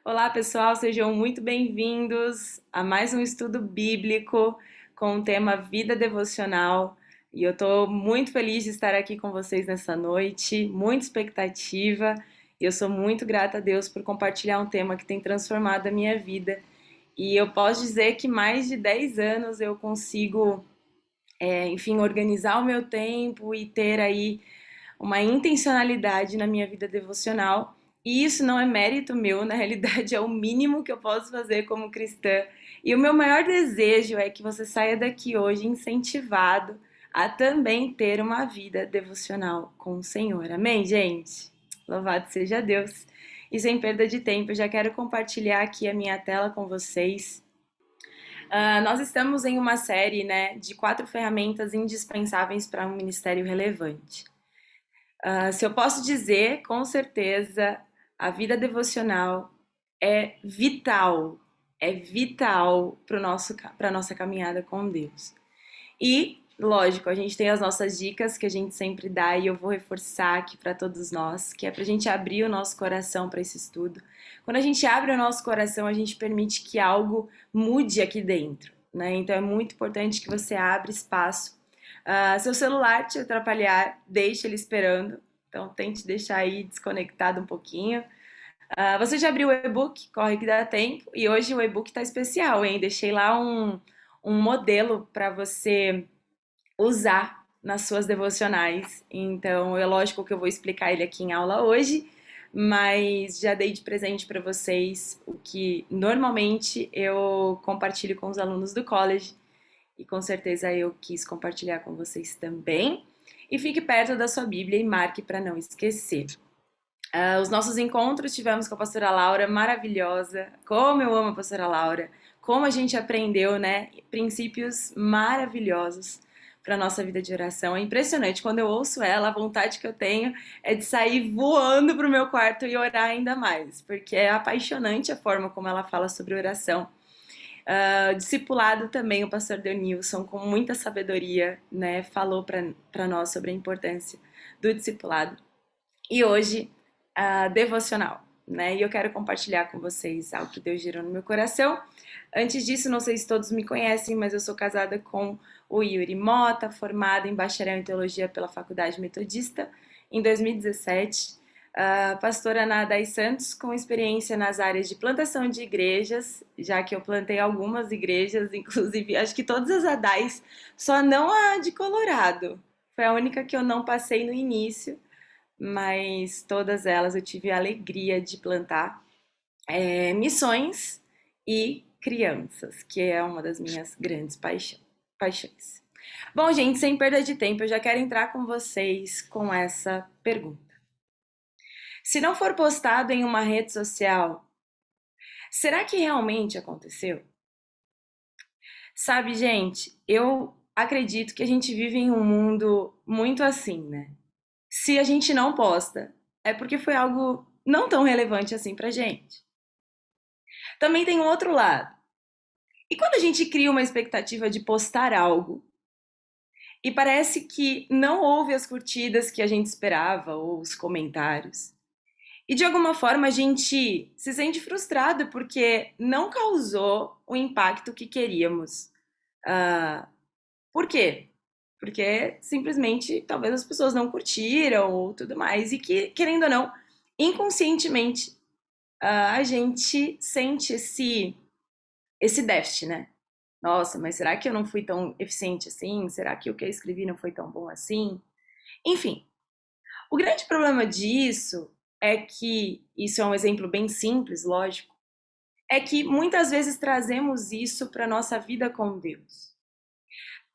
Olá, pessoal, sejam muito bem-vindos a mais um estudo bíblico com o tema Vida Devocional. E eu estou muito feliz de estar aqui com vocês nessa noite, muita expectativa. E eu sou muito grata a Deus por compartilhar um tema que tem transformado a minha vida. E eu posso dizer que mais de 10 anos eu consigo, enfim, organizar o meu tempo e ter aí uma intencionalidade na minha vida devocional. E isso não é mérito meu, na realidade é o mínimo que eu posso fazer como cristã. E o meu maior desejo é que você saia daqui hoje incentivado a também ter uma vida devocional com o Senhor. Amém, gente? Louvado seja Deus. E sem perda de tempo, eu já quero compartilhar aqui a minha tela com vocês. Nós estamos em uma série, né, de 4 ferramentas indispensáveis para um ministério relevante. Se eu posso dizer, com certeza, a vida devocional é vital para a nossa caminhada com Deus. E, lógico, a gente tem as nossas dicas que a gente sempre dá e eu vou reforçar aqui para todos nós, que é para a gente abrir o nosso coração para esse estudo. Quando a gente abre o nosso coração, a gente permite que algo mude aqui dentro, né? Então é muito importante que você abra espaço. Seu celular te atrapalhar, deixe ele esperando. Então tente deixar aí desconectado um pouquinho. Você já abriu o e-book? Corre que dá tempo. E hoje o e-book tá especial, hein? Deixei lá um modelo para você usar nas suas devocionais. Então, é lógico que eu vou explicar ele aqui em aula hoje, mas já dei de presente para vocês o que normalmente eu compartilho com os alunos do college e com certeza eu quis compartilhar com vocês também. E fique perto da sua Bíblia e marque para não esquecer. Os nossos encontros tivemos com a pastora Laura, maravilhosa. Como eu amo a pastora Laura. Como a gente aprendeu, né? Princípios maravilhosos para nossa vida de oração. É impressionante. Quando eu ouço ela, a vontade que eu tenho é de sair voando para o meu quarto e orar ainda mais, porque é apaixonante a forma como ela fala sobre oração. Discipulado também, o pastor Denilson, com muita sabedoria, né? Falou para nós sobre a importância do discipulado. E hoje, devocional, né? E eu quero compartilhar com vocês algo que Deus gerou no meu coração. Antes disso, não sei se todos me conhecem, mas eu sou casada com o Yuri Mota, formada em bacharel em teologia pela Faculdade Metodista em 2017. Pastora Ana Adai Santos, com experiência nas áreas de plantação de igrejas, já que eu plantei algumas igrejas, inclusive acho que todas as Adais, só não a de Colorado. Foi a única que eu não passei no início, mas todas elas eu tive a alegria de plantar. Missões e crianças, que é uma das minhas grandes paixões. Bom, gente, sem perda de tempo, eu já quero entrar com vocês com essa pergunta. Se não for postado em uma rede social, será que realmente aconteceu? Sabe, gente, eu acredito que a gente vive em um mundo muito assim, né? Se a gente não posta, é porque foi algo não tão relevante assim pra gente. Também tem um outro lado. E quando a gente cria uma expectativa de postar algo e parece que não houve as curtidas que a gente esperava ou os comentários, e de alguma forma a gente se sente frustrado porque não causou o impacto que queríamos. Ah, por quê? Porque simplesmente talvez as pessoas não curtiram ou tudo mais, e que, querendo ou não, inconscientemente a gente sente esse déficit, né? Nossa, mas será que eu não fui tão eficiente assim? Será que o que eu escrevi não foi tão bom assim? Enfim, o grande problema disso é que, isso é um exemplo bem simples, lógico, é que muitas vezes trazemos isso para a nossa vida com Deus.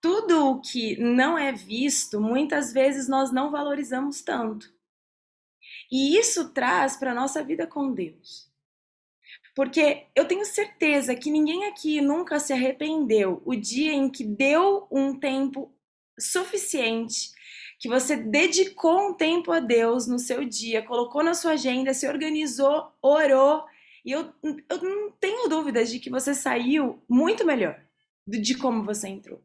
Tudo o que não é visto, muitas vezes nós não valorizamos tanto. E isso traz para a nossa vida com Deus. Porque eu tenho certeza que ninguém aqui nunca se arrependeu o dia em que deu um tempo suficiente, que você dedicou um tempo a Deus no seu dia, colocou na sua agenda, se organizou, orou, e eu não tenho dúvidas de que você saiu muito melhor de como você entrou.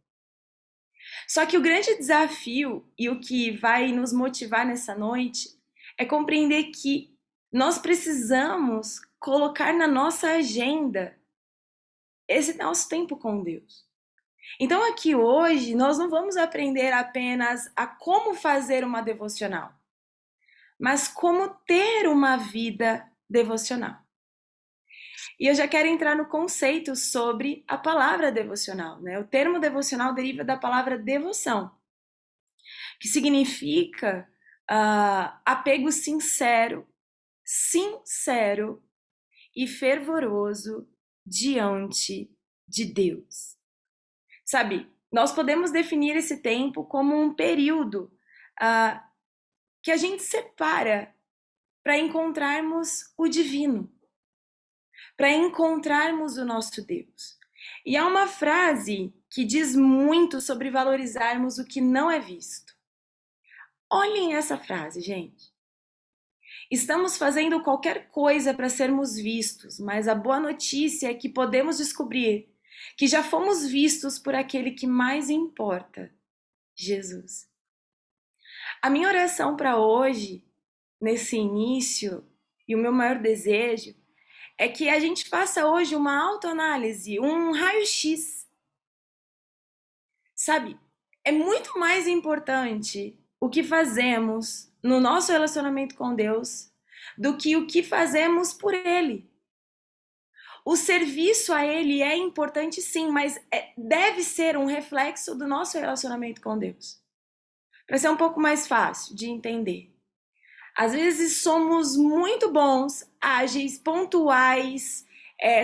Só que o grande desafio e o que vai nos motivar nessa noite é compreender que nós precisamos colocar na nossa agenda esse nosso tempo com Deus. Então aqui hoje nós não vamos aprender apenas a como fazer uma devocional, mas como ter uma vida devocional. E eu já quero entrar no conceito sobre a palavra devocional, né? O termo devocional deriva da palavra devoção, que significa apego sincero e fervoroso diante de Deus. Sabe, nós podemos definir esse tempo como um período que a gente separa para encontrarmos o divino, para encontrarmos o nosso Deus. E há uma frase que diz muito sobre valorizarmos o que não é visto. Olhem essa frase, gente. Estamos fazendo qualquer coisa para sermos vistos, mas a boa notícia é que podemos descobrir que já fomos vistos por aquele que mais importa, Jesus. A minha oração para hoje, nesse início, e o meu maior desejo, é que a gente faça hoje uma autoanálise, um raio-x. Sabe, é muito mais importante o que fazemos no nosso relacionamento com Deus do que o que fazemos por Ele. O serviço a Ele é importante sim, mas deve ser um reflexo do nosso relacionamento com Deus. Para ser um pouco mais fácil de entender. Às vezes somos muito bons, ágeis, pontuais,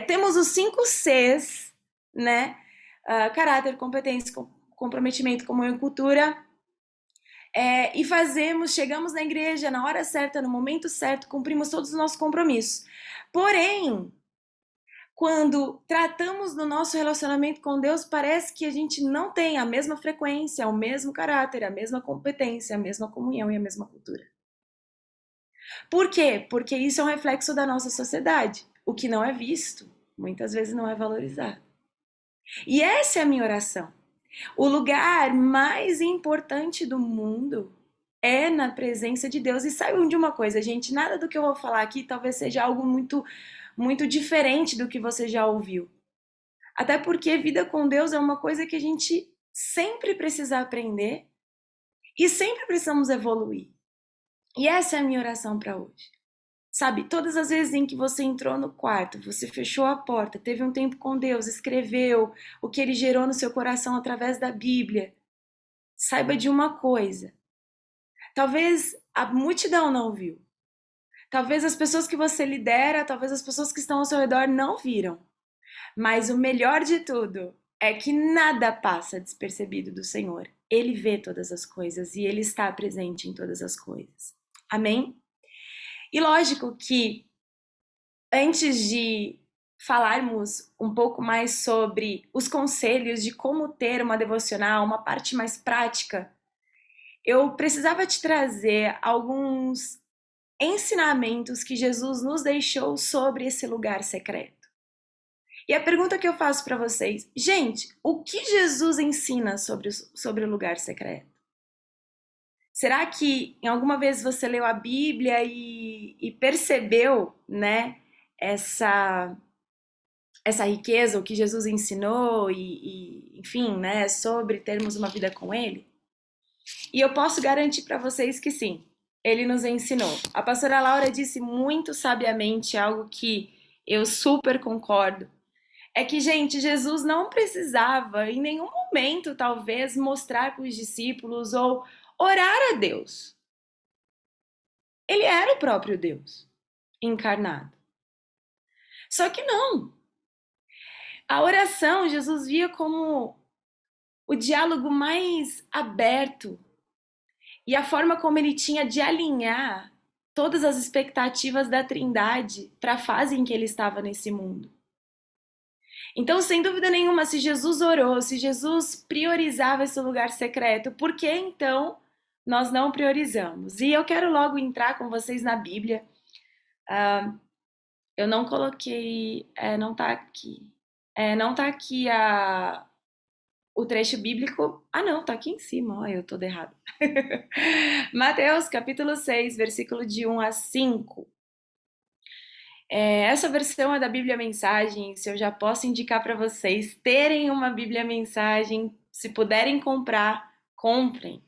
temos os 5 Cs, né? Caráter, competência, comprometimento, comunhão e cultura. E chegamos na igreja na hora certa, no momento certo, cumprimos todos os nossos compromissos. Porém, quando tratamos do nosso relacionamento com Deus, parece que a gente não tem a mesma frequência, o mesmo caráter, a mesma competência, a mesma comunhão e a mesma cultura. Por quê? Porque isso é um reflexo da nossa sociedade. O que não é visto, muitas vezes não é valorizado. E essa é a minha oração. O lugar mais importante do mundo é na presença de Deus. E saibam de uma coisa, gente, nada do que eu vou falar aqui talvez seja algo muito diferente do que você já ouviu. Até porque vida com Deus é uma coisa que a gente sempre precisa aprender e sempre precisamos evoluir. E essa é a minha oração para hoje. Sabe, todas as vezes em que você entrou no quarto, você fechou a porta, teve um tempo com Deus, escreveu o que Ele gerou no seu coração através da Bíblia, saiba de uma coisa. Talvez a multidão não viu. Talvez as pessoas que você lidera, talvez as pessoas que estão ao seu redor não viram. Mas o melhor de tudo é que nada passa despercebido do Senhor. Ele vê todas as coisas e Ele está presente em todas as coisas. Amém? E lógico que antes de falarmos um pouco mais sobre os conselhos de como ter uma devocional, uma parte mais prática, eu precisava te trazer alguns ensinamentos que Jesus nos deixou sobre esse lugar secreto. E a pergunta que eu faço para vocês, gente, o que Jesus ensina sobre o lugar secreto? Será que em alguma vez você leu a Bíblia e percebeu, né, essa riqueza, o que Jesus ensinou enfim, né, sobre termos uma vida com Ele? E eu posso garantir para vocês que sim, Ele nos ensinou. A pastora Laura disse muito sabiamente algo que eu super concordo. É que, gente, Jesus não precisava em nenhum momento, talvez, mostrar para os discípulos ou orar a Deus. Ele era o próprio Deus, encarnado. Só que não. A oração, Jesus via como o diálogo mais aberto e a forma como ele tinha de alinhar todas as expectativas da Trindade para a fase em que ele estava nesse mundo. Então, sem dúvida nenhuma, se Jesus orou, se Jesus priorizava esse lugar secreto, por que então nós não priorizamos? E eu quero logo entrar com vocês na Bíblia. Eu não coloquei, não tá aqui. Não tá aqui o trecho bíblico. Ah, não, tá aqui em cima. Olha, eu tô errado. Mateus, capítulo 6, versículo de 1 a 5. Essa versão é da Bíblia Mensagem, se eu já posso indicar para vocês terem uma Bíblia Mensagem, se puderem comprar, comprem.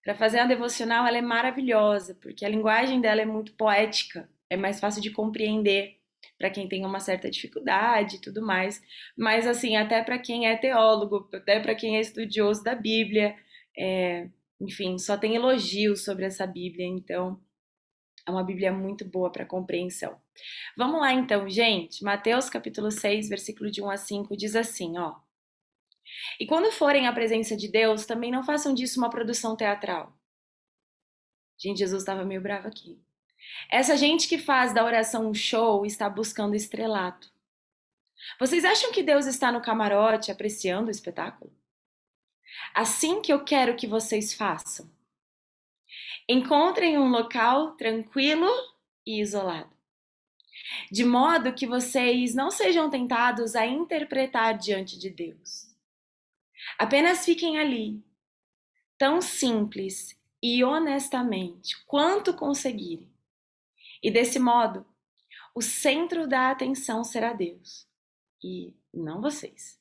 Para fazer a devocional, ela é maravilhosa, porque a linguagem dela é muito poética, é mais fácil de compreender para quem tem uma certa dificuldade e tudo mais. Mas, assim, até para quem é teólogo, até para quem é estudioso da Bíblia, enfim, só tem elogios sobre essa Bíblia, então é uma Bíblia muito boa para compreensão. Vamos lá, então, gente. Mateus capítulo 6, versículo de 1 a 5, diz assim, ó. E quando forem à presença de Deus, também não façam disso uma produção teatral. Gente, Jesus estava meio bravo aqui. Essa gente que faz da oração um show está buscando estrelato. Vocês acham que Deus está no camarote apreciando o espetáculo? Assim que eu quero que vocês façam. Encontrem um local tranquilo e isolado, de modo que vocês não sejam tentados a interpretar diante de Deus. Apenas fiquem ali, tão simples e honestamente quanto conseguirem. E desse modo, o centro da atenção será Deus e não vocês.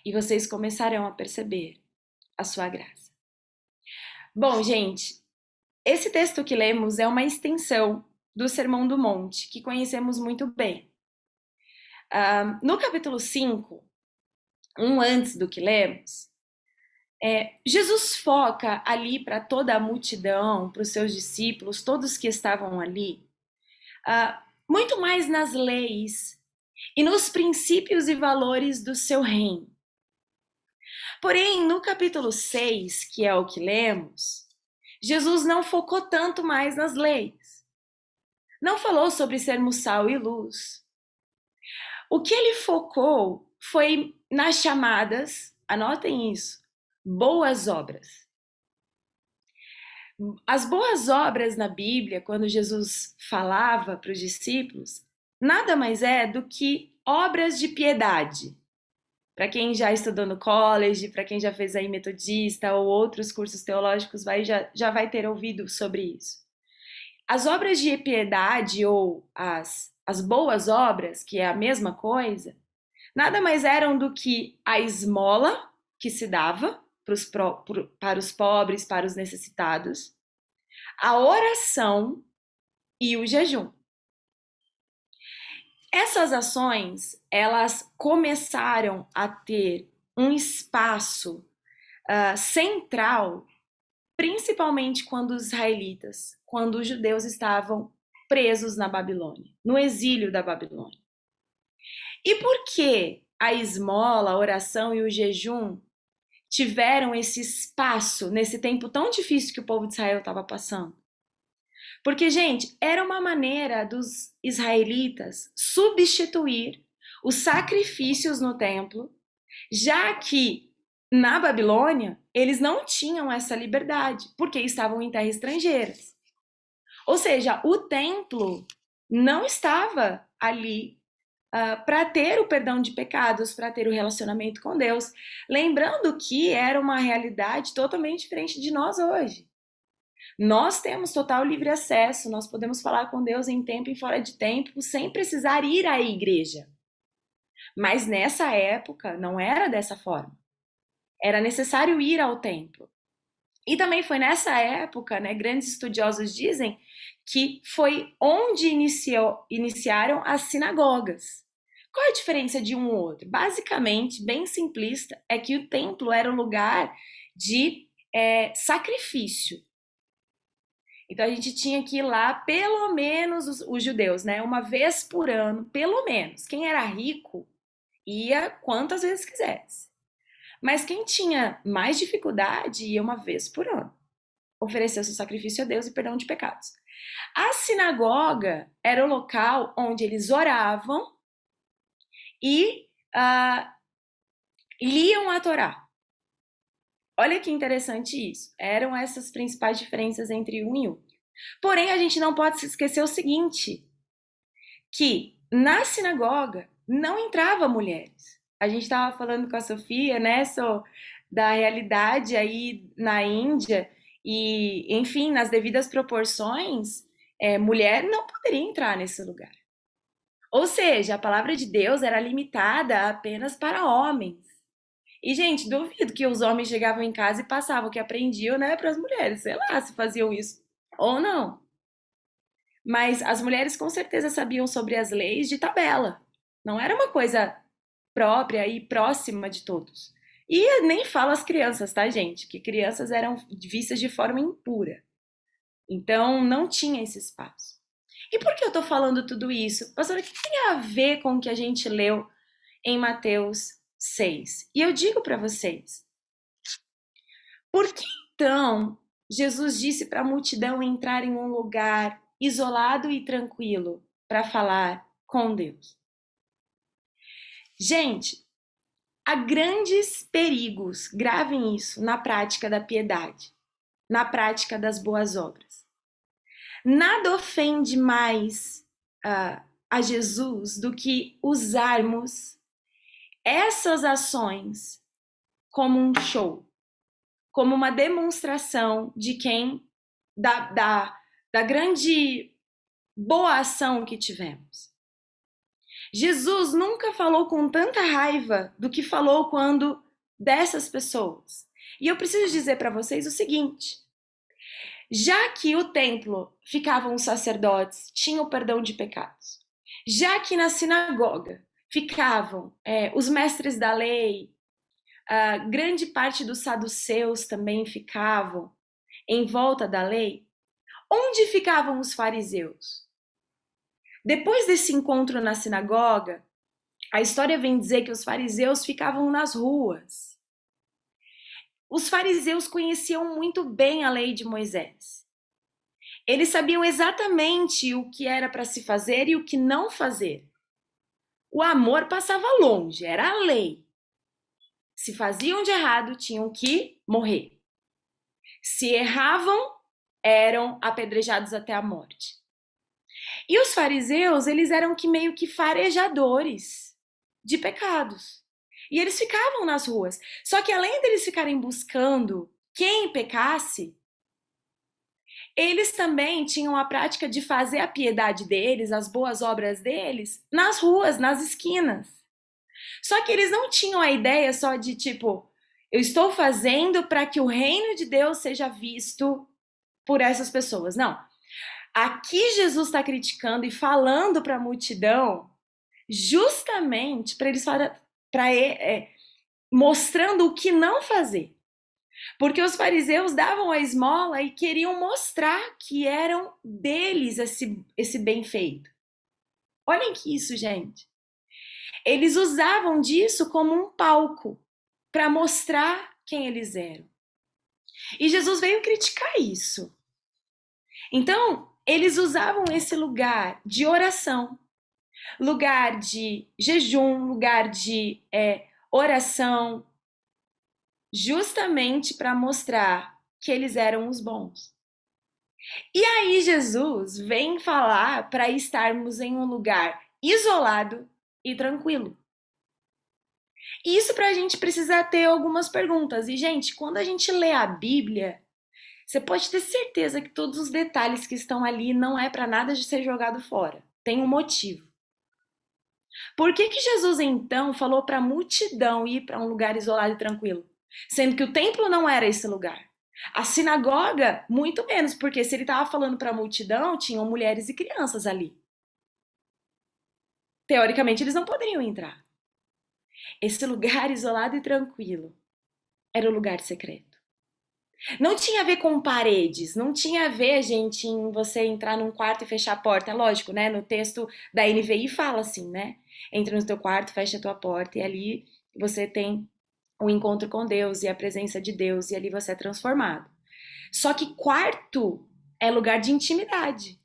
E vocês começarão a perceber a sua graça. Bom, gente, esse texto que lemos é uma extensão do Sermão do Monte, que conhecemos muito bem. No capítulo 5, antes do que lemos, Jesus foca ali para toda a multidão, para os seus discípulos, todos que estavam ali, muito mais nas leis e nos princípios e valores do seu reino. Porém, no capítulo 6, que é o que lemos, Jesus não focou tanto mais nas leis. Não falou sobre sermos sal e luz. O que ele focou foi nas chamadas, anotem isso, boas obras. As boas obras na Bíblia, quando Jesus falava para os discípulos, nada mais é do que obras de piedade. Para quem já estudou no college, para quem já fez aí metodista ou outros cursos teológicos, já vai ter ouvido sobre isso. As obras de piedade ou as boas obras, que é a mesma coisa, nada mais eram do que a esmola que se dava para os pobres, para os necessitados, a oração e o jejum. Essas ações, elas começaram a ter um espaço central, principalmente quando os israelitas, quando os judeus estavam presos na Babilônia, no exílio da Babilônia. E por que a esmola, a oração e o jejum tiveram esse espaço nesse tempo tão difícil que o povo de Israel estava passando? Porque, gente, era uma maneira dos israelitas substituir os sacrifícios no templo, já que na Babilônia eles não tinham essa liberdade, porque estavam em terras estrangeiras. Ou seja, o templo não estava ali para ter o perdão de pecados, para ter o relacionamento com Deus. Lembrando que era uma realidade totalmente diferente de nós hoje. Nós temos total livre acesso, nós podemos falar com Deus em tempo e fora de tempo, sem precisar ir à igreja. Mas nessa época não era dessa forma. Era necessário ir ao templo. E também foi nessa época, né, grandes estudiosos dizem que foi onde iniciaram as sinagogas. Qual é a diferença de um ou outro? Basicamente, bem simplista, é que o templo era um lugar de sacrifício. Então a gente tinha que ir lá, pelo menos os judeus, né? Uma vez por ano, pelo menos. Quem era rico ia quantas vezes quisesse. Mas quem tinha mais dificuldade ia uma vez por ano. Oferecer seu sacrifício a Deus e perdão de pecados. A sinagoga era o local onde eles oravam e liam a Torá. Olha que interessante isso. Eram essas principais diferenças entre um e outro. Porém, a gente não pode se esquecer o seguinte, que na sinagoga não entrava mulheres. A gente estava falando com a Sofia, né, da realidade aí na Índia e, enfim, nas devidas proporções, mulher não poderia entrar nesse lugar. Ou seja, a palavra de Deus era limitada apenas para homens. E, gente, duvido que os homens chegavam em casa e passavam o que aprendiam, né, para as mulheres. Sei lá se faziam isso ou não. Mas as mulheres com certeza sabiam sobre as leis de tabela. Não era uma coisa própria e próxima de todos. E nem falo as crianças, tá, gente? Que crianças eram vistas de forma impura. Então, não tinha esse espaço. E por que eu tô falando tudo isso? Pastora, o que tem a ver com o que a gente leu em Mateus 6? E eu digo para vocês, por que então Jesus disse para a multidão entrar em um lugar isolado e tranquilo para falar com Deus? Gente, há grandes perigos, gravem isso, na prática da piedade, na prática das boas obras. Nada ofende mais a Jesus do que usarmos essas ações como um show, como uma demonstração de quem, da grande boa ação que tivemos. Jesus nunca falou com tanta raiva do que falou quando dessas pessoas. E eu preciso dizer para vocês o seguinte: já que o templo ficavam os sacerdotes, tinha o perdão de pecados, já que na sinagoga ficavam os mestres da lei, grande parte dos saduceus também ficavam em volta da lei, onde ficavam os fariseus? Depois desse encontro na sinagoga, a história vem dizer que os fariseus ficavam nas ruas. Os fariseus conheciam muito bem a lei de Moisés. Eles sabiam exatamente o que era para se fazer e o que não fazer. O amor passava longe, era a lei. Se faziam de errado, tinham que morrer. Se erravam, eram apedrejados até a morte. E os fariseus, eles eram meio que farejadores de pecados. E eles ficavam nas ruas. Só que além deles ficarem buscando quem pecasse, eles também tinham a prática de fazer a piedade deles, as boas obras deles, nas ruas, nas esquinas. Só que eles não tinham a ideia só de tipo, eu estou fazendo para que o reino de Deus seja visto por essas pessoas. Não. Aqui Jesus está criticando e falando para a multidão justamente para eles mostrando o que não fazer. Porque os fariseus davam a esmola e queriam mostrar que eram deles esse bem feito. Olhem que isso, gente. Eles usavam disso como um palco para mostrar quem eles eram. E Jesus veio criticar isso. Então, eles usavam esse lugar de oração, lugar de jejum, lugar de oração, justamente para mostrar que eles eram os bons. E aí Jesus vem falar para estarmos em um lugar isolado e tranquilo. E isso para a gente precisa ter algumas perguntas. E, gente, quando a gente lê a Bíblia, você pode ter certeza que todos os detalhes que estão ali não é para nada de ser jogado fora. Tem um motivo. Por que Jesus, então, falou para a multidão ir para um lugar isolado e tranquilo? Sendo que o templo não era esse lugar. A sinagoga, muito menos, porque se ele estava falando para a multidão, tinham mulheres e crianças ali. Teoricamente, eles não poderiam entrar. Esse lugar isolado e tranquilo era o lugar secreto. Não tinha a ver com paredes, não tinha a ver, gente, em você entrar num quarto e fechar a porta. É lógico, né? No texto da NVI fala assim, né? Entra no teu quarto, fecha a tua porta e ali você tem o encontro com Deus e a presença de Deus e ali você é transformado. Só que quarto é lugar de intimidade.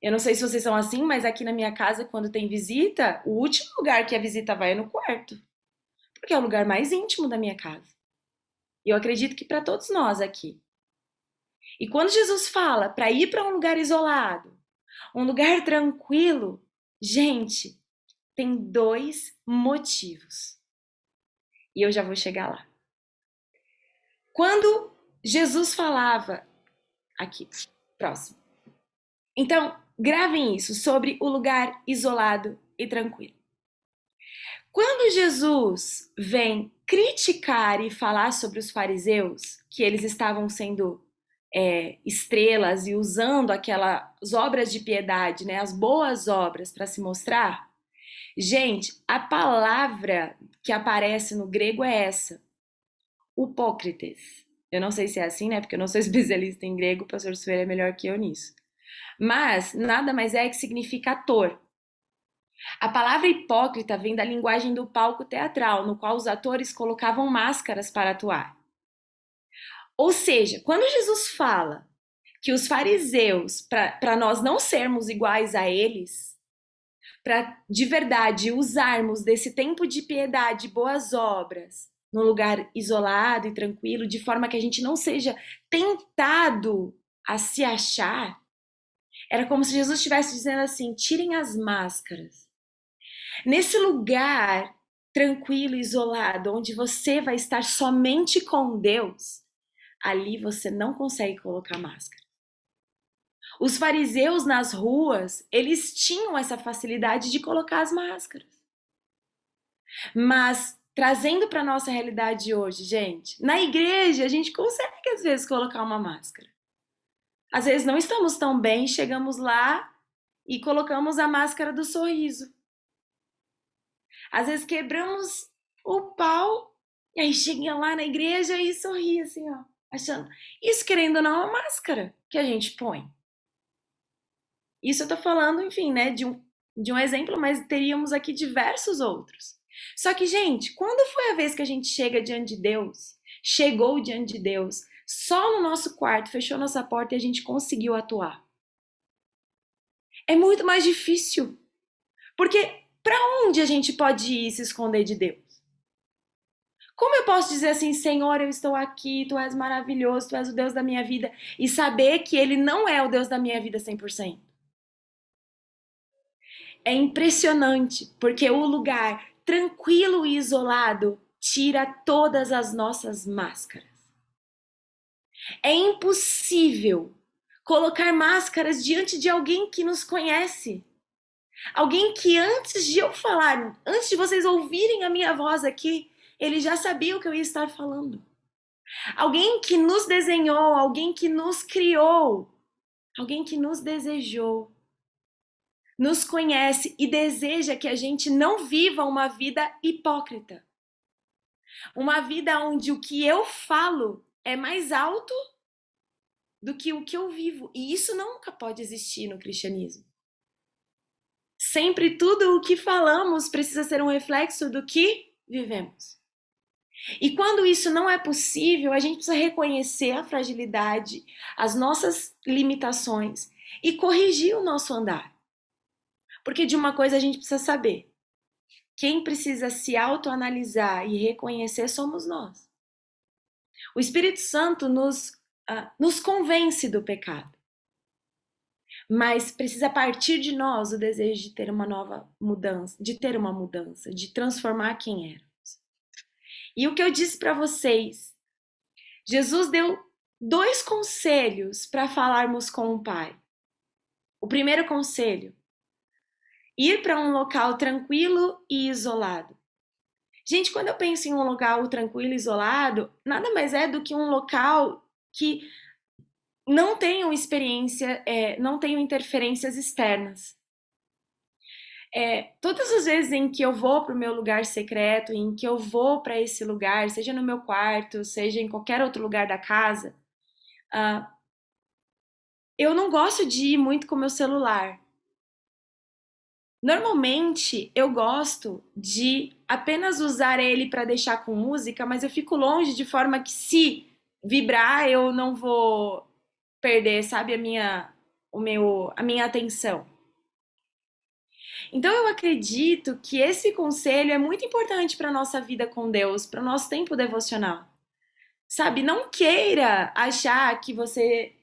Eu não sei se vocês são assim, mas aqui na minha casa, quando tem visita, o último lugar que a visita vai é no quarto. Porque é o lugar mais íntimo da minha casa. E eu acredito que para todos nós aqui. E quando Jesus fala para ir para um lugar isolado, um lugar tranquilo, gente, tem dois motivos. E eu já vou chegar lá. Quando Jesus falava, aqui, próximo. Então, gravem isso, sobre o lugar isolado e tranquilo. Quando Jesus vem criticar e falar sobre os fariseus, que eles estavam sendo estrelas e usando aquelas obras de piedade, né, as boas obras para se mostrar, gente, a palavra que aparece no grego é essa, hipócrites. Eu não sei se é assim, né, porque eu não sou especialista em grego, o pastor Sueli é melhor que eu nisso. Mas nada mais é que significa ator. A palavra hipócrita vem da linguagem do palco teatral, no qual os atores colocavam máscaras para atuar. Ou seja, quando Jesus fala que os fariseus, para nós não sermos iguais a eles, para de verdade usarmos desse tempo de piedade, boas obras, num lugar isolado e tranquilo, de forma que a gente não seja tentado a se achar, era como se Jesus estivesse dizendo assim: tirem as máscaras. Nesse lugar tranquilo, isolado, onde você vai estar somente com Deus, ali você não consegue colocar máscara. Os fariseus nas ruas, eles tinham essa facilidade de colocar as máscaras. Mas trazendo para nossa realidade hoje, gente, na igreja a gente consegue às vezes colocar uma máscara. Às vezes não estamos tão bem, chegamos lá e colocamos a máscara do sorriso. Às vezes quebramos o pau e aí chega lá na igreja e sorri assim, ó, achando. Isso, querendo ou não, é uma máscara que a gente põe. Isso eu tô falando, enfim, né, de um exemplo, mas teríamos aqui diversos outros. Só que, gente, quando foi a vez que a gente chega diante de Deus, chegou diante de Deus, só no nosso quarto, fechou nossa porta e a gente conseguiu atuar? É muito mais difícil. Porque para onde a gente pode ir se esconder de Deus? Como eu posso dizer assim, Senhor, eu estou aqui, Tu és maravilhoso, Tu és o Deus da minha vida, e saber que Ele não é o Deus da minha vida 100%? É impressionante, porque o lugar tranquilo e isolado tira todas as nossas máscaras. É impossível colocar máscaras diante de alguém que nos conhece. Alguém que antes de eu falar, antes de vocês ouvirem a minha voz aqui, ele já sabia o que eu ia estar falando. Alguém que nos desenhou, alguém que nos criou, alguém que nos desejou, nos conhece e deseja que a gente não viva uma vida hipócrita. Uma vida onde o que eu falo é mais alto do que o que eu vivo. E isso nunca pode existir no cristianismo. Sempre tudo o que falamos precisa ser um reflexo do que vivemos. E quando isso não é possível, a gente precisa reconhecer a fragilidade, as nossas limitações e corrigir o nosso andar. Porque de uma coisa a gente precisa saber: quem precisa se autoanalisar e reconhecer somos nós. O Espírito Santo nos convence do pecado. Mas precisa partir de nós o desejo de ter uma nova mudança, de transformar quem éramos. E o que eu disse para vocês, Jesus deu 2 conselhos para falarmos com o Pai. O primeiro conselho: ir para um local tranquilo e isolado. Gente, quando eu penso em um local tranquilo e isolado, nada mais é do que um local que não tenham não tenham interferências externas. Todas as vezes em que eu vou para o meu lugar secreto, em que eu vou para esse lugar, seja no meu quarto, seja em qualquer outro lugar da casa, eu não gosto de ir muito com o meu celular. Normalmente eu gosto de apenas usar ele para deixar com música, mas eu fico longe de forma que se vibrar eu não vou perder, sabe, a minha atenção. Então eu acredito que esse conselho é muito importante para a nossa vida com Deus, para o nosso tempo devocional. Sabe, não queira achar que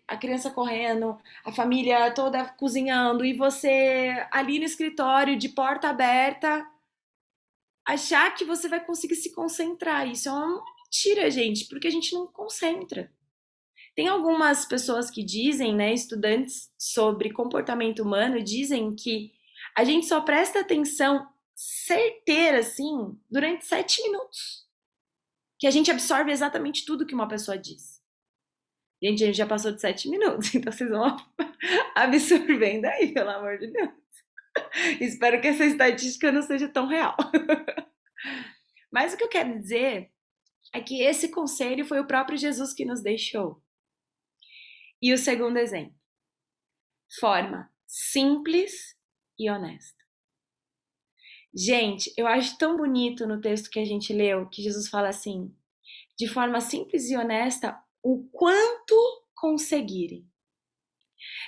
a criança correndo, a família toda cozinhando e você ali no escritório de porta aberta, achar que você vai conseguir se concentrar. Isso é uma mentira, gente, porque a gente não concentra. Tem algumas pessoas que dizem, né, estudantes sobre comportamento humano, dizem que a gente só presta atenção certeira, assim, durante 7 minutos. Que a gente absorve exatamente tudo que uma pessoa diz. Gente, a gente já passou de 7 minutos, então vocês vão absorvendo aí, pelo amor de Deus. Espero que essa estatística não seja tão real. Mas o que eu quero dizer é que esse conselho foi o próprio Jesus que nos deixou. E o segundo exemplo, forma simples e honesta. Gente, eu acho tão bonito no texto que a gente leu, que Jesus fala assim, de forma simples e honesta, o quanto conseguirem.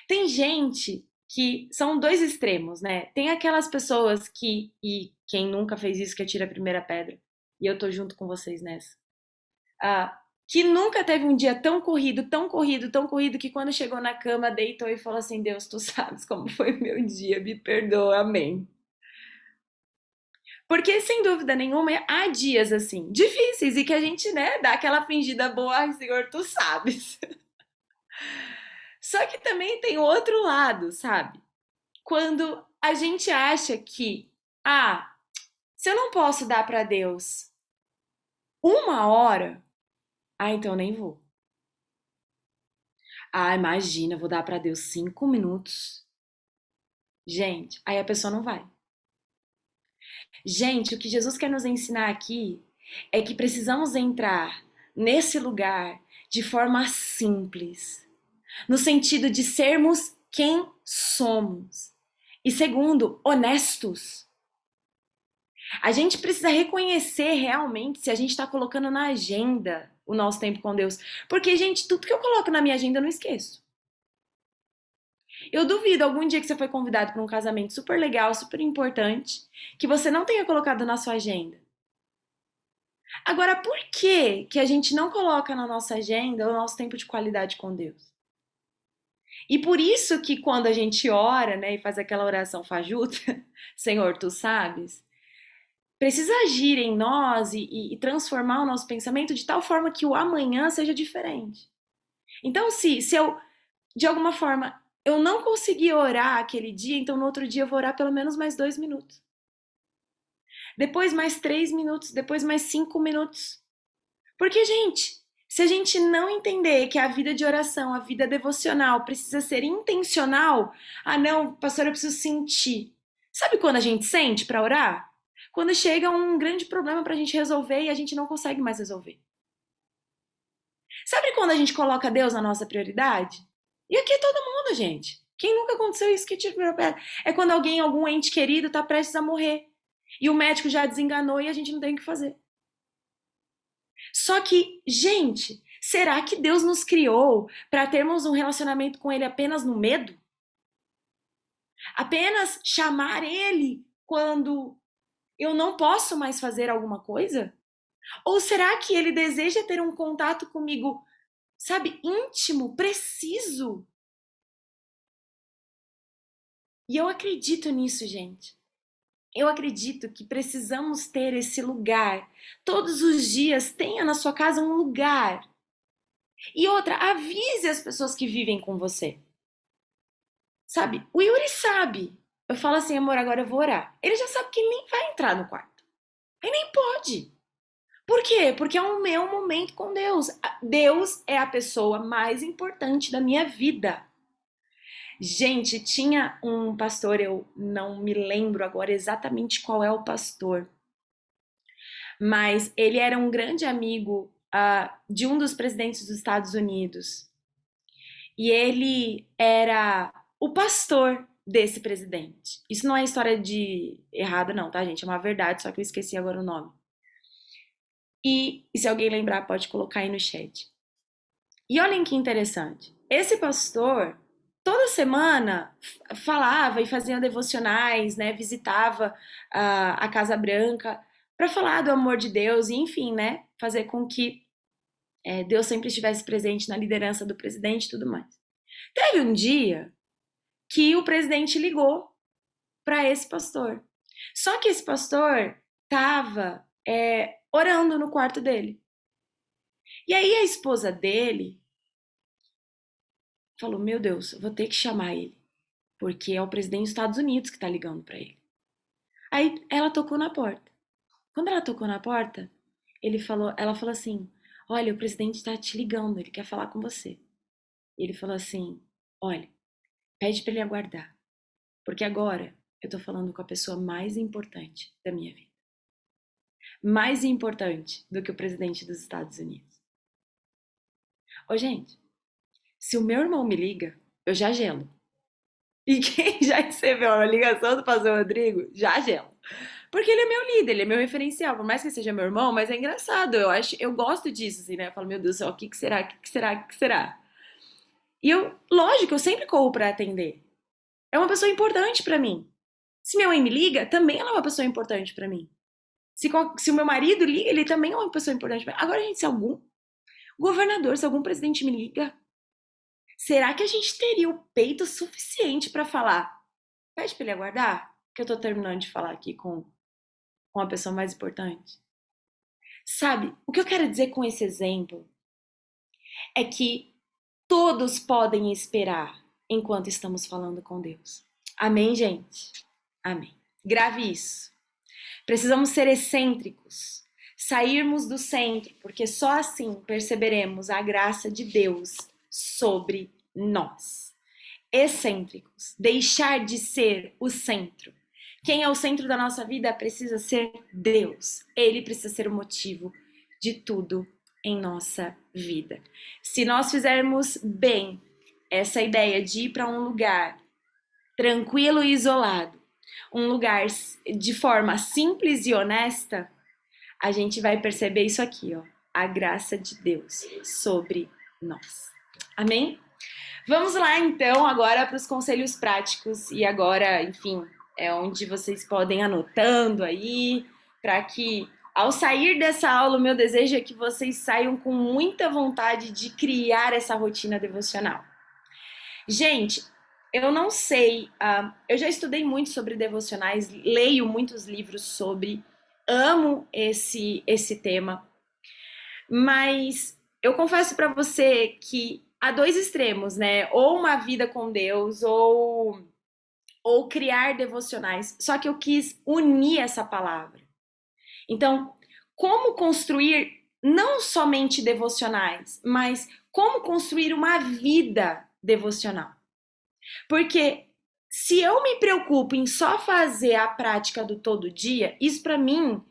Tem gente que são dois extremos, né? Tem aquelas pessoas que, e quem nunca fez isso, que atira a primeira pedra, e eu tô junto com vocês nessa, que nunca teve um dia tão corrido, tão corrido, tão corrido, que quando chegou na cama, deitou e falou assim, Deus, tu sabes como foi o meu dia, me perdoa, amém. Porque, sem dúvida nenhuma, há dias assim, difíceis, e que a gente, né, dá aquela fingida boa, ai, Senhor, tu sabes. Só que também tem o outro lado, sabe? Quando a gente acha que, se eu não posso dar para Deus 1 hora, então nem vou. Imagina, vou dar para Deus 5 minutos. Gente, aí a pessoa não vai. Gente, o que Jesus quer nos ensinar aqui é que precisamos entrar nesse lugar de forma simples, no sentido de sermos quem somos. E segundo, honestos. A gente precisa reconhecer realmente se a gente está colocando na agenda o nosso tempo com Deus. Porque, gente, tudo que eu coloco na minha agenda eu não esqueço. Eu duvido algum dia que você foi convidado para um casamento super legal, super importante, que você não tenha colocado na sua agenda. Agora, por que a gente não coloca na nossa agenda o nosso tempo de qualidade com Deus? E por isso que quando a gente ora, né, e faz aquela oração fajuta, Senhor, tu sabes, precisa agir em nós e transformar o nosso pensamento de tal forma que o amanhã seja diferente. Então, se eu, de alguma forma, eu não consegui orar aquele dia, então no outro dia eu vou orar pelo menos mais 2 minutos. Depois mais 3 minutos, depois mais 5 minutos. Porque, gente, se a gente não entender que a vida de oração, a vida devocional precisa ser intencional, não, pastor, eu preciso sentir. Sabe quando a gente sente para orar? Quando chega um grande problema pra gente resolver e a gente não consegue mais resolver. Sabe quando a gente coloca Deus na nossa prioridade? E aqui é todo mundo, gente. Quem nunca aconteceu isso que tira a pedra? É quando algum ente querido tá prestes a morrer. E o médico já desenganou e a gente não tem o que fazer. Só que, gente, será que Deus nos criou para termos um relacionamento com Ele apenas no medo? Apenas chamar Ele quando eu não posso mais fazer alguma coisa? Ou será que Ele deseja ter um contato comigo, sabe, íntimo, preciso? E eu acredito nisso, gente. Eu acredito que precisamos ter esse lugar. Todos os dias tenha na sua casa um lugar. E outra, avise as pessoas que vivem com você. Sabe? O Yuri sabe. Eu falo assim, amor, agora eu vou orar. Ele já sabe que ele nem vai entrar no quarto. Ele nem pode. Por quê? Porque é o meu momento com Deus. Deus é a pessoa mais importante da minha vida. Gente, tinha um pastor, eu não me lembro agora exatamente qual é o pastor, mas ele era um grande amigo de um dos presidentes dos Estados Unidos. E ele era o pastor desse presidente. Isso não é história de errada, não, tá, gente? É uma verdade, só que eu esqueci agora o nome. E se alguém lembrar, pode colocar aí no chat. E olhem que interessante. Esse pastor, toda semana, falava e fazia devocionais, né? Visitava a Casa Branca para falar do amor de Deus e, enfim, né? Fazer com que Deus sempre estivesse presente na liderança do presidente e tudo mais. Teve um dia que o presidente ligou para esse pastor. Só que esse pastor estava orando no quarto dele. E aí a esposa dele falou: Meu Deus, eu vou ter que chamar ele, porque é o presidente dos Estados Unidos que tá ligando pra ele. Aí ela tocou na porta. Quando ela tocou na porta, ela falou assim: Olha, o presidente tá te ligando, ele quer falar com você. E ele falou assim: Olha, pede pra ele aguardar, porque agora eu tô falando com a pessoa mais importante da minha vida. Mais importante do que o presidente dos Estados Unidos. Ô, gente, se o meu irmão me liga, eu já gelo. E quem já recebeu a ligação do pastor Rodrigo, já gela. Porque ele é meu líder, ele é meu referencial. Por mais que seja meu irmão, mas é engraçado. Eu gosto disso, assim, né? Eu falo, meu Deus do céu, o que que será? O que que será? O que que será? E lógico, eu sempre corro pra atender. É uma pessoa importante pra mim. Se minha mãe me liga, também ela é uma pessoa importante pra mim. Se o meu marido liga, ele também é uma pessoa importante pra mim. Agora, gente, se algum governador, se algum presidente me liga, será que a gente teria o peito suficiente pra falar? Pede pra ele aguardar, que eu tô terminando de falar aqui com a pessoa mais importante. Sabe, o que eu quero dizer com esse exemplo é que todos podem esperar enquanto estamos falando com Deus. Amém, gente? Amém. Grave isso. Precisamos ser excêntricos, sairmos do centro, porque só assim perceberemos a graça de Deus sobre nós. Excêntricos, deixar de ser o centro. Quem é o centro da nossa vida precisa ser Deus. Ele precisa ser o motivo de tudo em nossa vida. Se nós fizermos bem essa ideia de ir para um lugar tranquilo e isolado, um lugar de forma simples e honesta, a gente vai perceber isso aqui, ó, a graça de Deus sobre nós. Amém? Vamos lá então agora para os conselhos práticos e agora, enfim, é onde vocês podem anotando aí, para que ao sair dessa aula, o meu desejo é que vocês saiam com muita vontade de criar essa rotina devocional. Gente, eu não sei, eu já estudei muito sobre devocionais, leio muitos livros sobre, amo esse tema, mas eu confesso para você que há dois extremos, né? Ou uma vida com Deus, ou criar devocionais. Só que eu quis unir essa palavra. Então, como construir não somente devocionais, mas como construir uma vida devocional? Porque se eu me preocupo em só fazer a prática do todo dia, isso para mim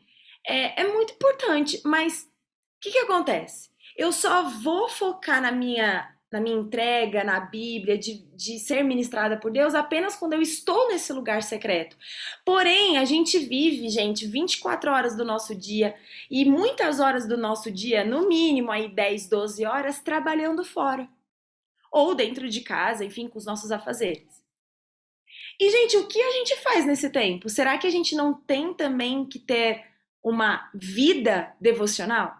é muito importante, mas o que acontece? Eu só vou focar na minha entrega, na Bíblia, de ser ministrada por Deus apenas quando eu estou nesse lugar secreto. Porém, a gente vive, gente, 24 horas do nosso dia e muitas horas do nosso dia, no mínimo aí 10, 12 horas, trabalhando fora. Ou dentro de casa, enfim, com os nossos afazeres. E, gente, o que a gente faz nesse tempo? Será que a gente não tem também que ter uma vida devocional?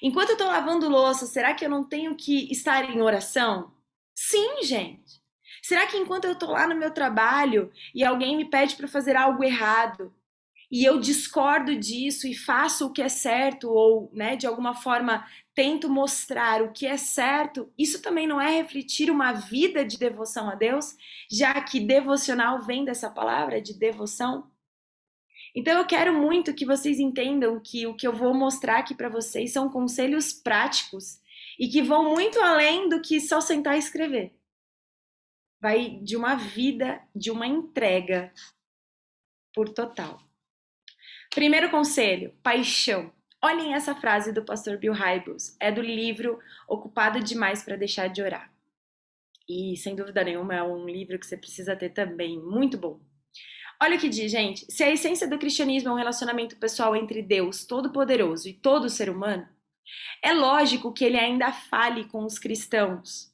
Enquanto eu tô lavando louça, será que eu não tenho que estar em oração? Sim, gente. Será que enquanto eu tô lá no meu trabalho e alguém me pede para fazer algo errado e eu discordo disso e faço o que é certo ou, né, de alguma forma tento mostrar o que é certo, isso também não é refletir uma vida de devoção a Deus, já que devocional vem dessa palavra de devoção? Então eu quero muito que vocês entendam que o que eu vou mostrar aqui para vocês são conselhos práticos e que vão muito além do que só sentar e escrever. Vai de uma vida, de uma entrega por total. Primeiro conselho, paixão. Olhem essa frase do pastor Bill Hybels, é do livro Ocupado Demais para Deixar de Orar. E sem dúvida nenhuma é um livro que você precisa ter também, muito bom. Olha o que diz, gente. Se a essência do cristianismo é um relacionamento pessoal entre Deus Todo-Poderoso e todo ser humano, é lógico que ele ainda fale com os cristãos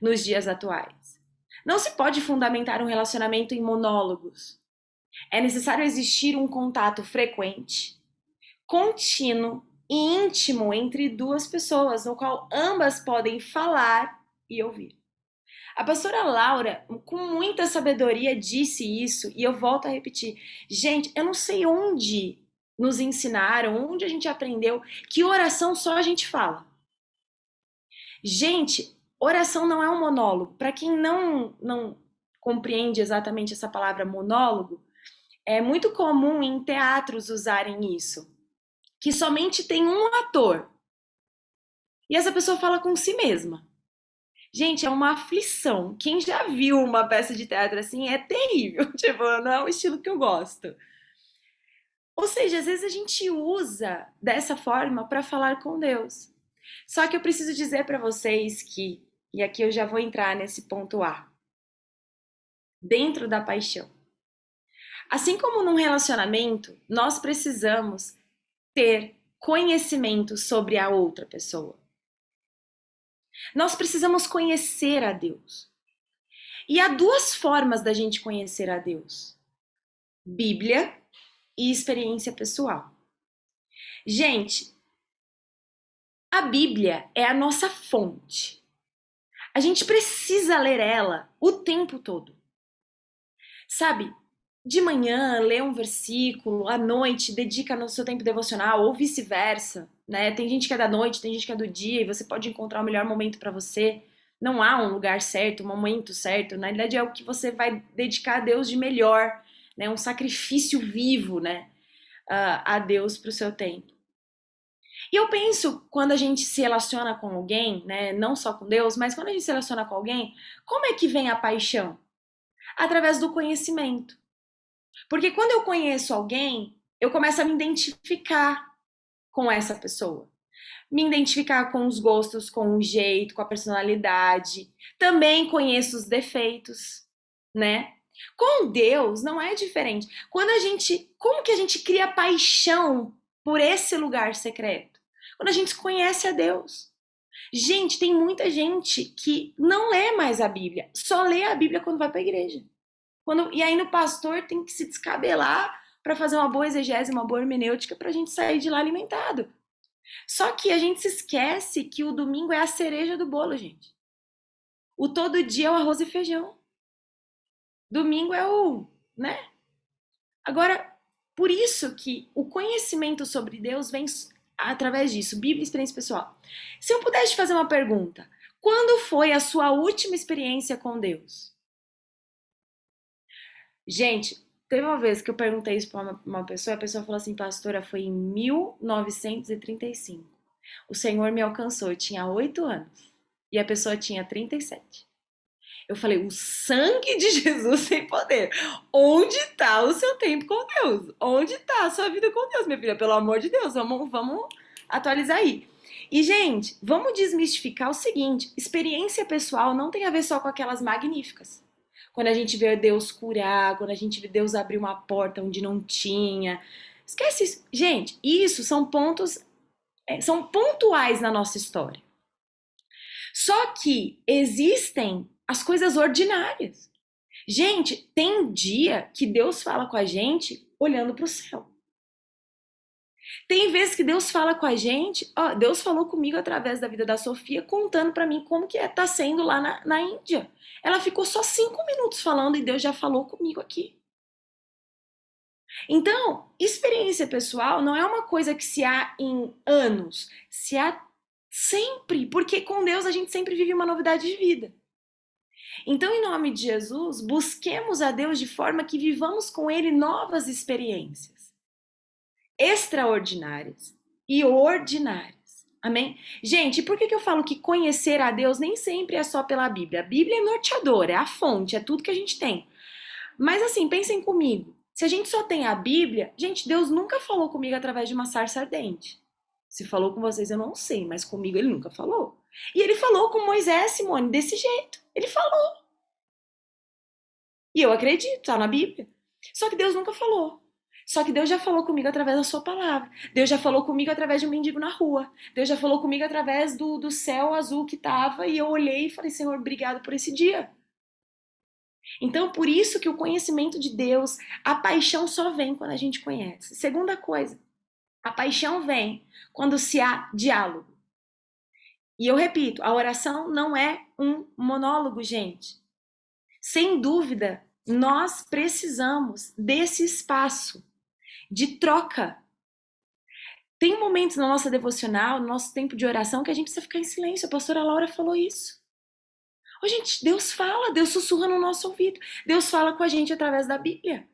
nos dias atuais. Não se pode fundamentar um relacionamento em monólogos. É necessário existir um contato frequente, contínuo e íntimo entre duas pessoas, no qual ambas podem falar e ouvir. A pastora Laura, com muita sabedoria, disse isso e eu volto a repetir. Gente, eu não sei onde nos ensinaram, onde a gente aprendeu que oração só a gente fala. Gente, oração não é um monólogo. Para quem não compreende exatamente essa palavra monólogo, é muito comum em teatros usarem isso, que somente tem um ator e essa pessoa fala com si mesma. Gente, é uma aflição. Quem já viu uma peça de teatro assim é terrível. Tipo, não é o estilo que eu gosto. Ou seja, às vezes a gente usa dessa forma para falar com Deus. Só que eu preciso dizer para vocês que, e aqui eu já vou entrar nesse ponto A, dentro da paixão. Assim como num relacionamento, nós precisamos ter conhecimento sobre a outra pessoa. Nós precisamos conhecer a Deus. E há duas formas da gente conhecer a Deus: Bíblia e experiência pessoal. Gente, a Bíblia é a nossa fonte. A gente precisa ler ela o tempo todo. Sabe, de manhã, lê um versículo, à noite, dedica no seu tempo devocional, ou vice-versa, né? Tem gente que é da noite, tem gente que é do dia, e você pode encontrar o melhor momento para você. Não há um lugar certo, um momento certo. Na verdade, é o que você vai dedicar a Deus de melhor, né? Um sacrifício vivo, né? A Deus para o seu tempo. E eu penso, quando a gente se relaciona com alguém, né? Não só com Deus, mas quando a gente se relaciona com alguém, como é que vem a paixão? Através do conhecimento. Porque quando eu conheço alguém, eu começo a me identificar com essa pessoa. Me identificar com os gostos, com o jeito, com a personalidade. Também conheço os defeitos, né? Com Deus não é diferente. Como que a gente cria paixão por esse lugar secreto? Quando a gente conhece a Deus. Gente, tem muita gente que não lê mais a Bíblia, só lê a Bíblia quando vai para a igreja. E aí no pastor tem que se descabelar para fazer uma boa exegese, uma boa hermenêutica para a gente sair de lá alimentado. Só que a gente se esquece que o domingo é a cereja do bolo, gente. O todo dia é o arroz e feijão. Domingo é né? Agora, por isso que o conhecimento sobre Deus vem através disso, Bíblia e experiência pessoal. Se eu pudesse te fazer uma pergunta, quando foi a sua última experiência com Deus? Gente, teve uma vez que eu perguntei isso para uma pessoa, a pessoa falou assim, pastora, foi em 1935. O Senhor me alcançou, eu tinha 8 anos. E a pessoa tinha 37. Eu falei, o sangue de Jesus tem poder. Onde está o seu tempo com Deus? Onde está a sua vida com Deus, minha filha? Pelo amor de Deus, vamos atualizar aí. E, gente, vamos desmistificar o seguinte, experiência pessoal não tem a ver só com aquelas magníficas. Quando a gente vê Deus curar, quando a gente vê Deus abrir uma porta onde não tinha. Esquece isso. Gente, isso são pontos, são pontuais na nossa história. Só que existem as coisas ordinárias. Gente, tem dia que Deus fala com a gente olhando para o céu. Tem vezes que Deus fala com a gente, Deus falou comigo através da vida da Sofia, contando para mim como que tá sendo lá na Índia. Ela ficou só 5 minutos falando e Deus já falou comigo aqui. Então, experiência pessoal não é uma coisa que se há em anos, se há sempre, porque com Deus a gente sempre vive uma novidade de vida. Então, em nome de Jesus, busquemos a Deus de forma que vivamos com Ele novas experiências extraordinárias e ordinárias. Amém? Gente, por que eu falo que conhecer a Deus nem sempre é só pela Bíblia? A Bíblia é norteadora, é a fonte, é tudo que a gente tem. Mas assim, pensem comigo. Se a gente só tem a Bíblia, gente, Deus nunca falou comigo através de uma sarça ardente. Se falou com vocês, eu não sei, mas comigo ele nunca falou. E ele falou com Moisés, Simone, desse jeito. Ele falou. E eu acredito, tá na Bíblia. Só que Deus nunca falou. Só que Deus já falou comigo através da sua palavra. Deus já falou comigo através de um mendigo na rua. Deus já falou comigo através do céu azul que tava. E eu olhei e falei, Senhor, obrigado por esse dia. Então, por isso que o conhecimento de Deus, a paixão só vem quando a gente conhece. Segunda coisa, a paixão vem quando se há diálogo. E eu repito, a oração não é um monólogo, gente. Sem dúvida, nós precisamos desse espaço de troca. Tem momentos na nossa devocional, no nosso tempo de oração, que a gente precisa ficar em silêncio. A pastora Laura falou isso. Ô, gente, Deus fala, Deus sussurra no nosso ouvido. Deus fala com a gente através da Bíblia.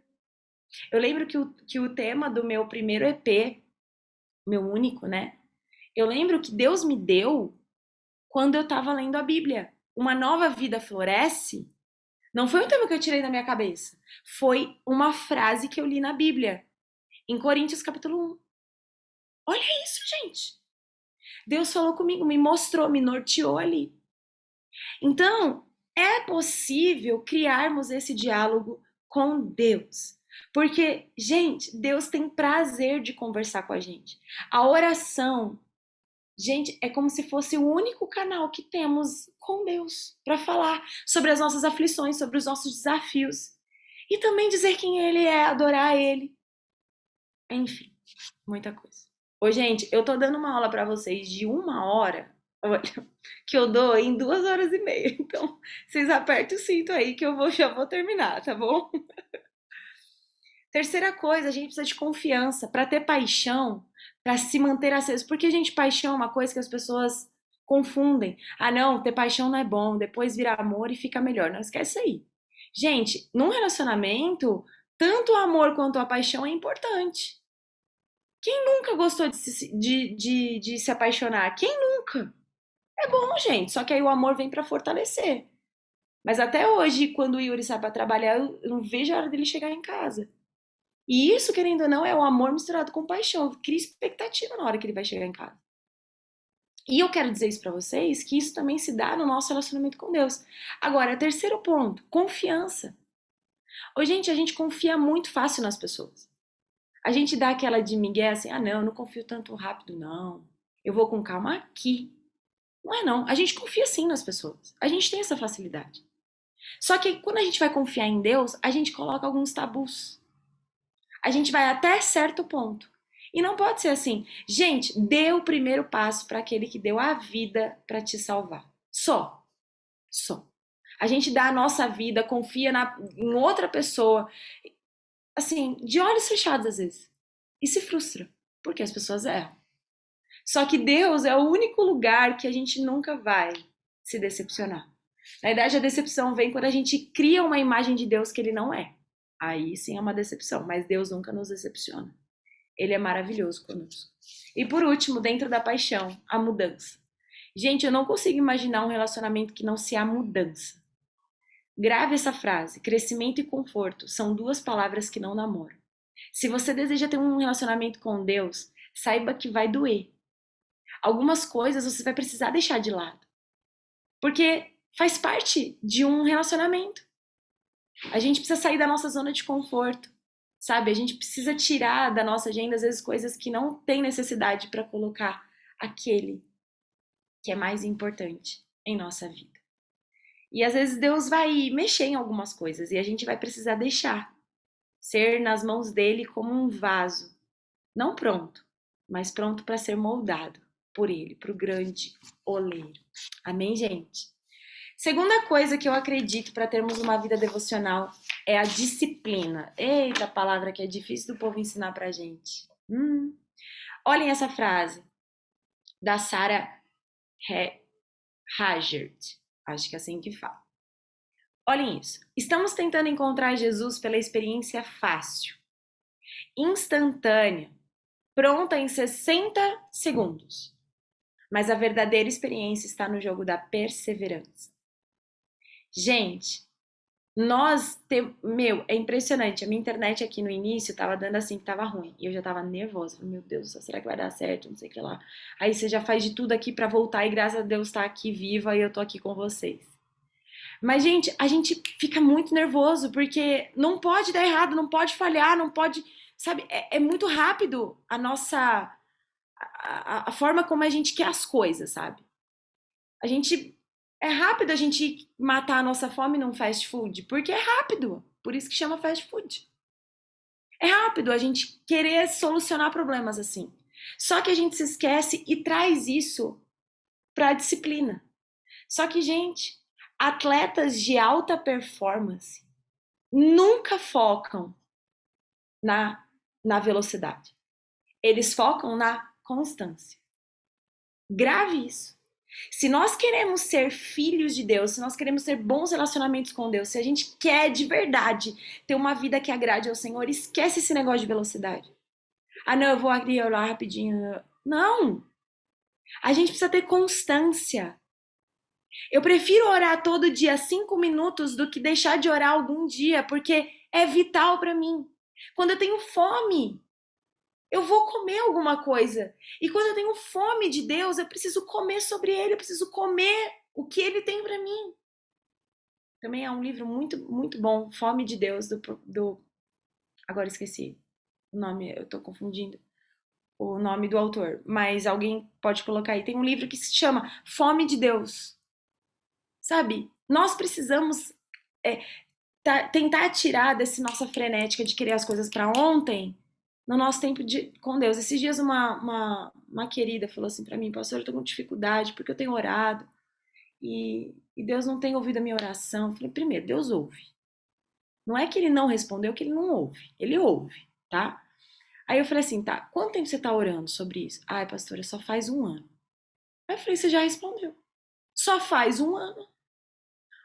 Eu lembro que o tema do meu primeiro EP, meu único, né? Eu lembro que Deus me deu quando eu estava lendo a Bíblia. Uma nova vida floresce. Não foi um tema que eu tirei da minha cabeça. Foi uma frase que eu li na Bíblia, em Coríntios capítulo 1. Olha isso, gente. Deus falou comigo, me mostrou, me norteou ali. Então, é possível criarmos esse diálogo com Deus. Porque, gente, Deus tem prazer de conversar com a gente. A oração, gente, é como se fosse o único canal que temos com Deus para falar sobre as nossas aflições, sobre os nossos desafios. E também dizer quem Ele é, adorar Ele. Enfim, muita coisa. Ô, gente, eu tô dando uma aula para vocês de 1 hora, que eu dou em 2 horas e meia. Então, vocês apertem o cinto aí que já vou terminar, tá bom? Terceira coisa, a gente precisa de confiança para ter paixão, para se manter aceso. Porque, gente, paixão é uma coisa que as pessoas confundem. Ah, não, ter paixão não é bom, depois vira amor e fica melhor. Não esquece aí. Gente, num relacionamento, tanto o amor quanto a paixão é importante. Quem nunca gostou de se apaixonar? Quem nunca? É bom, gente, só que aí o amor vem pra fortalecer. Mas até hoje, quando o Yuri sai pra trabalhar, eu não vejo a hora dele chegar em casa. E isso, querendo ou não, é o amor misturado com paixão. Cria expectativa na hora que ele vai chegar em casa. E eu quero dizer isso pra vocês, que isso também se dá no nosso relacionamento com Deus. Agora, terceiro ponto, confiança. Ô, gente, a gente confia muito fácil nas pessoas. A gente dá aquela de migué assim, ah, não, eu não confio tanto rápido, não. Eu vou com calma aqui. Não é não. A gente confia sim nas pessoas. A gente tem essa facilidade. Só que quando a gente vai confiar em Deus, a gente coloca alguns tabus. A gente vai até certo ponto. E não pode ser assim. Gente, dê o primeiro passo para aquele que deu a vida para te salvar. Só. Só. A gente dá a nossa vida, confia em outra pessoa, assim, de olhos fechados às vezes. E se frustra, porque as pessoas erram. Só que Deus é o único lugar que a gente nunca vai se decepcionar. Na verdade, a decepção vem quando a gente cria uma imagem de Deus que ele não é. Aí sim é uma decepção, mas Deus nunca nos decepciona. Ele é maravilhoso conosco. E por último, dentro da paixão, a mudança. Gente, eu não consigo imaginar um relacionamento que não se há mudança. Grave essa frase: crescimento e conforto são duas palavras que não namoram. Se você deseja ter um relacionamento com Deus, saiba que vai doer. Algumas coisas você vai precisar deixar de lado. Porque faz parte de um relacionamento. A gente precisa sair da nossa zona de conforto, sabe? A gente precisa tirar da nossa agenda, às vezes, coisas que não tem necessidade para colocar aquele que é mais importante em nossa vida. E às vezes Deus vai mexer em algumas coisas e a gente vai precisar deixar. Ser nas mãos dele como um vaso. Não pronto, mas pronto para ser moldado por ele, para o grande oleiro. Amém, gente? Segunda coisa que eu acredito para termos uma vida devocional é a disciplina. Eita, palavra que é difícil do povo ensinar pra gente. Olhem essa frase da Sarah Hagert. Acho que é assim que fala. Olhem isso. Estamos tentando encontrar Jesus pela experiência fácil, instantânea, pronta em 60 segundos. Mas a verdadeira experiência está no jogo da perseverança. Gente, é impressionante. A minha internet aqui no início tava dando assim que tava ruim. E eu já tava nervosa. Falei, meu Deus, será que vai dar certo? Não sei o que lá. Aí você já faz de tudo aqui pra voltar e graças a Deus tá aqui viva e eu tô aqui com vocês. Mas, gente, a gente fica muito nervoso porque não pode dar errado, não pode falhar, não pode. Sabe, é muito rápido a nossa. A forma como a gente quer as coisas, sabe? A gente. É rápido a gente matar a nossa fome num fast food, porque é rápido. Por isso que chama fast food. É rápido a gente querer solucionar problemas assim. Só que a gente se esquece e traz isso pra disciplina. Só que, gente, atletas de alta performance nunca focam na velocidade. Eles focam na constância. Grave isso. Se nós queremos ser filhos de Deus, se nós queremos ter bons relacionamentos com Deus, se a gente quer de verdade ter uma vida que agrade ao Senhor, esquece esse negócio de velocidade. Ah, não, eu vou aqui orar rapidinho. Não! A gente precisa ter constância. Eu prefiro orar todo dia 5 minutos do que deixar de orar algum dia, porque é vital para mim. Quando eu tenho fome, eu vou comer alguma coisa. E quando eu tenho fome de Deus, eu preciso comer sobre Ele, eu preciso comer o que Ele tem para mim. Também é um livro muito, muito bom, Fome de Deus, agora esqueci o nome, eu tô confundindo o nome do autor, mas alguém pode colocar aí. Tem um livro que se chama Fome de Deus. Sabe? Nós precisamos é, tentar tirar desse nossa frenética de querer as coisas para ontem, no nosso tempo com Deus. Esses dias uma querida falou assim para mim, pastor, eu tô com dificuldade porque eu tenho orado e Deus não tem ouvido a minha oração. Eu falei, primeiro, Deus ouve. Não é que ele não respondeu, que ele não ouve. Ele ouve, tá? Aí eu falei assim, tá, quanto tempo você tá orando sobre isso? Ai, pastora, só faz 1 ano. Aí eu falei, você já respondeu. Só faz 1 ano.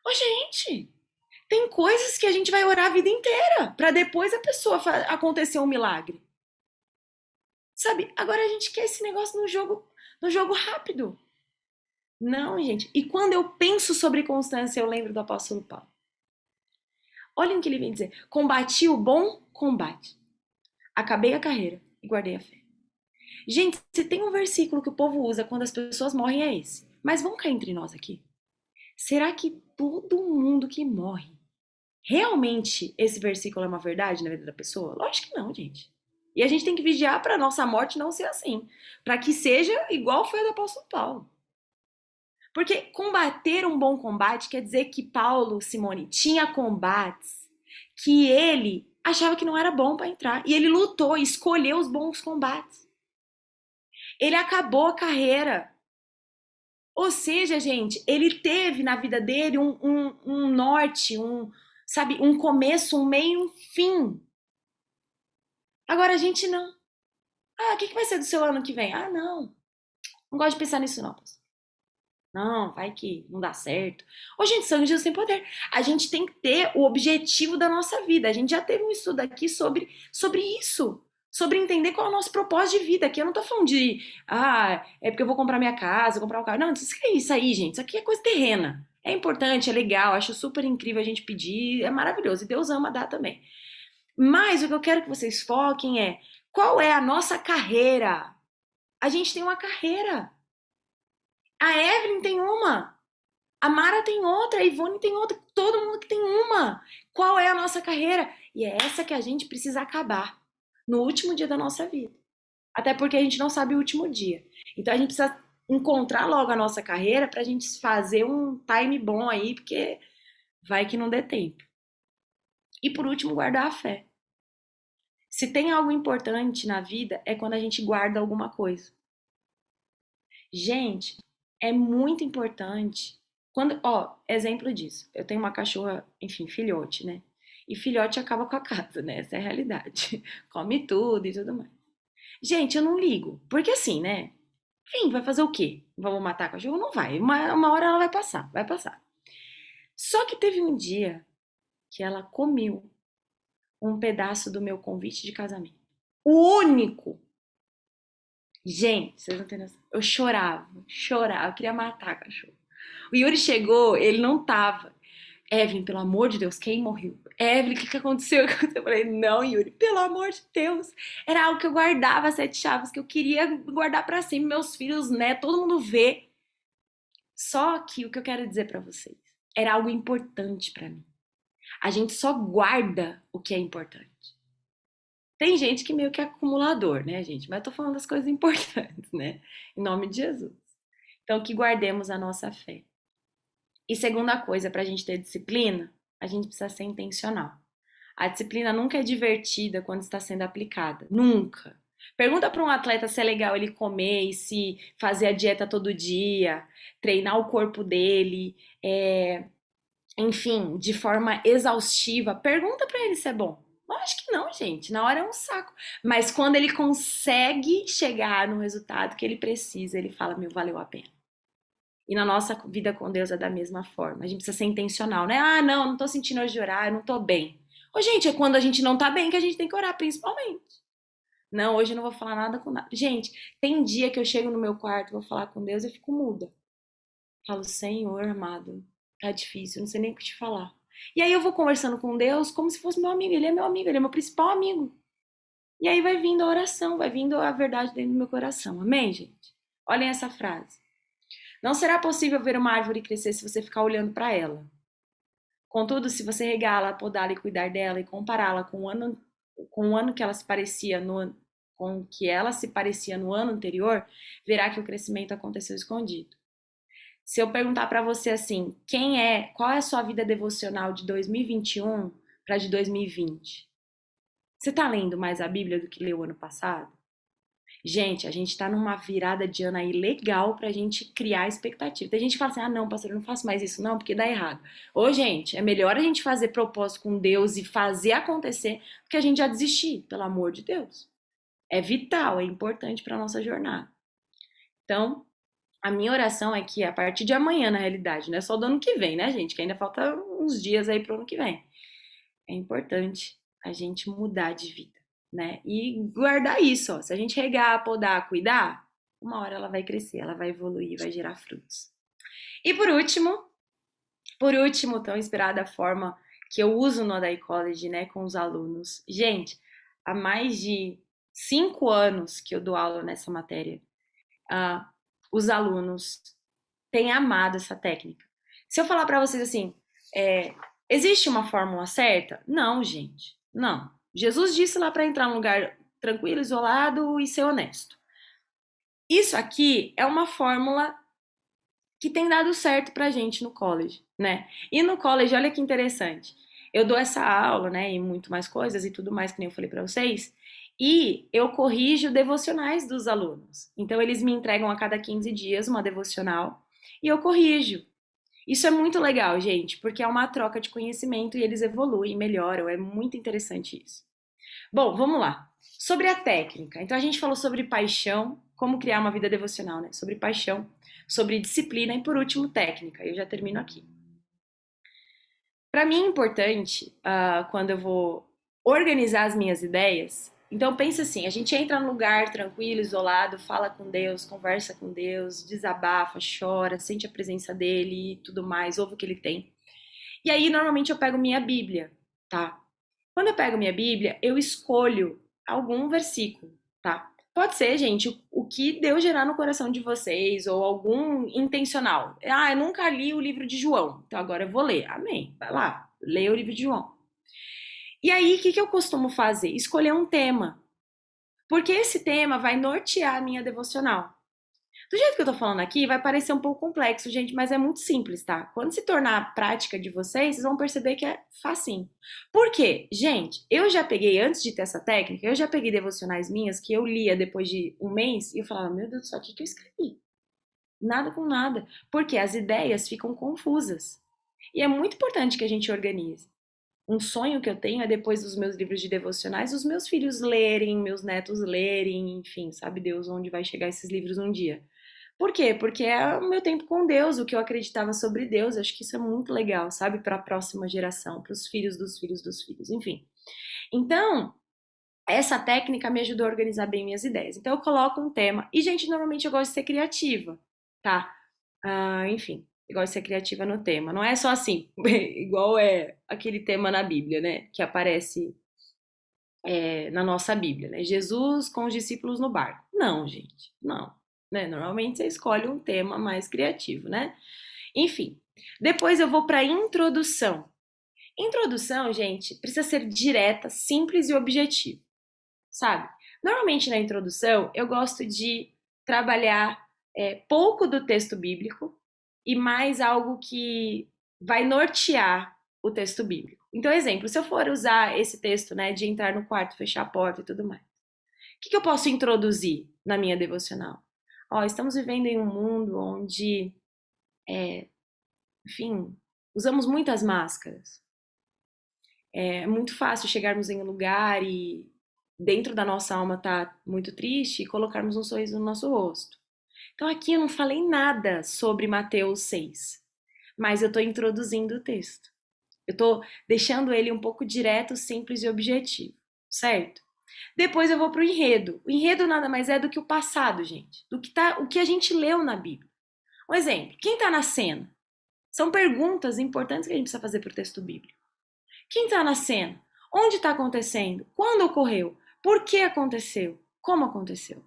Ô, gente, tem coisas que a gente vai orar a vida inteira para depois a pessoa acontecer um milagre. Sabe? Agora a gente quer esse negócio no jogo rápido. Não, gente. E quando eu penso sobre constância, eu lembro do apóstolo Paulo. Olhem o que ele vem dizer. Combati o bom combate. Acabei a carreira e guardei a fé. Gente, se tem um versículo que o povo usa quando as pessoas morrem é esse. Mas vamos cá entre nós aqui. Será que todo mundo que morre, realmente esse versículo é uma verdade na vida da pessoa? Lógico que não, gente. E a gente tem que vigiar para nossa morte não ser assim. Para que seja igual foi a do apóstolo Paulo. Porque combater um bom combate quer dizer que Paulo, Simone, tinha combates que ele achava que não era bom para entrar. E ele lutou e escolheu os bons combates. Ele acabou a carreira. Ou seja, gente, ele teve na vida dele um norte, sabe, um começo, um meio, um fim. Agora a gente não. Ah, o que vai ser do seu ano que vem? Ah, não. Não gosto de pensar nisso, não. Não, vai que não dá certo. Ô, gente, sangue de Jesus tem poder. A gente tem que ter o objetivo da nossa vida. A gente já teve um estudo aqui sobre isso. Sobre entender qual é o nosso propósito de vida. Aqui eu não tô falando de, é porque eu vou comprar minha casa, comprar um carro. Não, isso é isso aí, gente. Isso aqui é coisa terrena. É importante, é legal, acho super incrível a gente pedir, é maravilhoso. E Deus ama dar também. Mas o que eu quero que vocês foquem é qual é a nossa carreira. A gente tem uma carreira. A Evelyn tem uma. A Mara tem outra, a Ivone tem outra, todo mundo que tem uma. Qual é a nossa carreira? E é essa que a gente precisa acabar no último dia da nossa vida. Até porque a gente não sabe o último dia. Então a gente precisa encontrar logo a nossa carreira pra gente fazer um time bom aí, porque vai que não dê tempo. E por último, guardar a fé. Se tem algo importante na vida, é quando a gente guarda alguma coisa. Gente, é muito importante. Quando, exemplo disso. Eu tenho uma cachorra, enfim, filhote, né? E filhote acaba com a casa, né? Essa é a realidade. Come tudo e tudo mais. Gente, eu não ligo. Porque assim, né? Enfim, vai fazer o quê? Vamos matar a cachorro? Não vai. Uma hora ela vai passar, vai passar. Só que teve um dia que ela comeu um pedaço do meu convite de casamento. O único. Gente, vocês não têm noção. Eu chorava, eu queria matar a cachorro. O Yuri chegou, ele não tava. Evelyn, pelo amor de Deus, quem morreu? Evelyn, o que aconteceu? Eu falei, não, Yuri, pelo amor de Deus. Era algo que eu guardava, 7 chaves, que eu queria guardar pra sempre, meus filhos, né? Todo mundo vê. Só que o que eu quero dizer pra vocês, era algo importante pra mim. A gente só guarda o que é importante. Tem gente que meio que é acumulador, né, gente? Mas eu tô falando das coisas importantes, né? Em nome de Jesus. Então, que guardemos a nossa fé. E segunda coisa, para a gente ter disciplina, a gente precisa ser intencional. A disciplina nunca é divertida quando está sendo aplicada. Nunca. Pergunta para um atleta se é legal ele comer e se fazer a dieta todo dia, treinar o corpo dele, enfim, de forma exaustiva. Pergunta para ele se é bom. Acho que não, gente. Na hora é um saco. Mas quando ele consegue chegar no resultado que ele precisa, ele fala, meu, valeu a pena. E na nossa vida com Deus é da mesma forma. A gente precisa ser intencional, né? Ah, não tô sentindo hoje de orar, eu não tô bem. Ô, gente, é quando a gente não tá bem que a gente tem que orar, principalmente. Não, hoje eu não vou falar nada com nada. Gente, tem dia que eu chego no meu quarto, vou falar com Deus e eu fico muda. Falo, Senhor amado, tá difícil, não sei nem o que te falar. E aí eu vou conversando com Deus como se fosse meu amigo. Ele é meu amigo, ele é meu principal amigo. E aí vai vindo a oração, vai vindo a verdade dentro do meu coração. Amém, gente? Olhem essa frase. Não será possível ver uma árvore crescer se você ficar olhando para ela. Contudo, se você regá-la, podá-la e cuidar dela e compará-la com o ano que ela se parecia com o que ela se parecia no ano anterior, verá que o crescimento aconteceu escondido. Se eu perguntar para você assim, qual é a sua vida devocional de 2021 para de 2020? Você está lendo mais a Bíblia do que leu ano passado? Gente, a gente está numa virada de ano aí legal pra gente criar expectativa. Tem gente que fala assim: ah, não, pastor, eu não faço mais isso, não, porque dá errado. Ô, gente, é melhor a gente fazer propósito com Deus e fazer acontecer do que a gente já desistir, pelo amor de Deus. É vital, é importante para nossa jornada. Então, a minha oração é que a partir de amanhã, na realidade, não é só do ano que vem, né, gente? Que ainda falta uns dias aí pro ano que vem. É importante a gente mudar de vida, né? E guardar isso, ó. Se a gente regar, podar, cuidar, uma hora ela vai crescer, ela vai evoluir, vai gerar frutos. E por último, tão esperada a forma que eu uso no Adai College, né, com os alunos. Gente, há mais de 5 anos que eu dou aula nessa matéria, os alunos têm amado essa técnica. Se eu falar para vocês assim, existe uma fórmula certa? Não, gente, não. Jesus disse lá para entrar num lugar tranquilo, isolado e ser honesto. Isso aqui é uma fórmula que tem dado certo pra gente no college, né? E no college, olha que interessante. Eu dou essa aula, né, e muito mais coisas e tudo mais que nem eu falei para vocês, e eu corrijo devocionais dos alunos. Então eles me entregam a cada 15 dias uma devocional e eu corrijo. Isso é muito legal, gente, porque é uma troca de conhecimento e eles evoluem, melhoram, é muito interessante isso. Bom, vamos lá. Sobre a técnica. Então a gente falou sobre paixão, como criar uma vida devocional, né? Sobre paixão, sobre disciplina e por último técnica. Eu já termino aqui. Para mim é importante, quando eu vou organizar as minhas ideias, então pensa assim, a gente entra num lugar tranquilo, isolado, fala com Deus, conversa com Deus, desabafa, chora, sente a presença dele e tudo mais, ouve o que ele tem. E aí normalmente eu pego minha Bíblia, tá? Quando eu pego minha Bíblia, eu escolho algum versículo, tá? Pode ser, gente, o que Deus gerar no coração de vocês, ou algum intencional. Ah, eu nunca li o livro de João, então agora eu vou ler. Amém. Vai lá, leia o livro de João. E aí, o que eu costumo fazer? Escolher um tema. Porque esse tema vai nortear a minha devocional. Do jeito que eu tô falando aqui, vai parecer um pouco complexo, gente, mas é muito simples, tá? Quando se tornar a prática de vocês, vocês vão perceber que é facinho. Por quê? Gente, eu já peguei, antes de ter essa técnica, eu já peguei devocionais minhas que eu lia depois de um mês e eu falava, meu Deus do céu, o que eu escrevi? Nada com nada. Porque as ideias ficam confusas. E é muito importante que a gente organize. Um sonho que eu tenho é depois dos meus livros de devocionais, os meus filhos lerem, meus netos lerem, enfim, sabe Deus onde vai chegar esses livros um dia. Por quê? Porque é o meu tempo com Deus, o que eu acreditava sobre Deus. Acho que isso é muito legal, sabe? Para a próxima geração, para os filhos dos filhos dos filhos, enfim. Então, essa técnica me ajudou a organizar bem minhas ideias. Então, eu coloco um tema. E, gente, normalmente eu gosto de ser criativa, tá? Enfim, eu gosto de ser criativa no tema. Não é só assim, igual é aquele tema na Bíblia, né? Que aparece na nossa Bíblia, né? Jesus com os discípulos no barco. Não, gente, não. Né? Normalmente você escolhe um tema mais criativo, né? Enfim, depois eu vou para introdução. Introdução, gente, precisa ser direta, simples e objetiva, sabe? Normalmente na introdução eu gosto de trabalhar pouco do texto bíblico e mais algo que vai nortear o texto bíblico. Então, exemplo, se eu for usar esse texto, né, de entrar no quarto, fechar a porta e tudo mais, o que eu posso introduzir na minha devocional? Ó, estamos vivendo em um mundo onde, enfim, usamos muitas máscaras. É muito fácil chegarmos em um lugar e dentro da nossa alma tá muito triste e colocarmos um sorriso no nosso rosto. Então aqui eu não falei nada sobre Mateus 6, mas eu estou introduzindo o texto. Eu estou deixando ele um pouco direto, simples e objetivo, certo? Depois eu vou para o enredo. O enredo nada mais é do que o passado, gente. O que a gente leu na Bíblia. Um exemplo, quem está na cena? São perguntas importantes que a gente precisa fazer para o texto bíblico. Quem está na cena? Onde está acontecendo? Quando ocorreu? Por que aconteceu? Como aconteceu?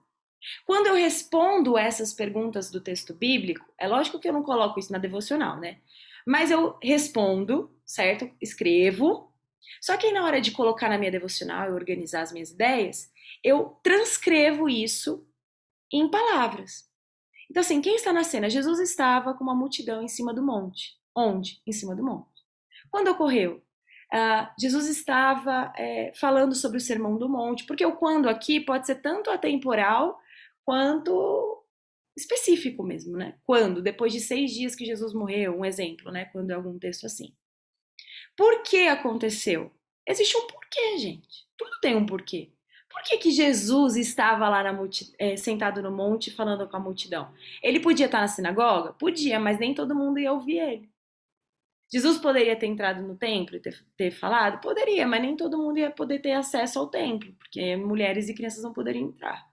Quando eu respondo essas perguntas do texto bíblico, é lógico que eu não coloco isso na devocional, né? Mas eu respondo, certo? Escrevo. Só que aí na hora de colocar na minha devocional e organizar as minhas ideias, eu transcrevo isso em palavras. Então, assim, quem está na cena? Jesus estava com uma multidão em cima do monte. Onde? Em cima do monte. Quando ocorreu? Jesus estava falando sobre o Sermão do Monte, porque o quando aqui pode ser tanto atemporal quanto específico mesmo, né? Quando? Depois de 6 dias que Jesus morreu, um exemplo, né? Quando é algum texto assim. Por que aconteceu? Existe um porquê, gente. Tudo tem um porquê. Por que Jesus estava lá sentado no monte falando com a multidão? Ele podia estar na sinagoga? Podia, mas nem todo mundo ia ouvir ele. Jesus poderia ter entrado no templo e ter falado? Poderia, mas nem todo mundo ia poder ter acesso ao templo, porque mulheres e crianças não poderiam entrar.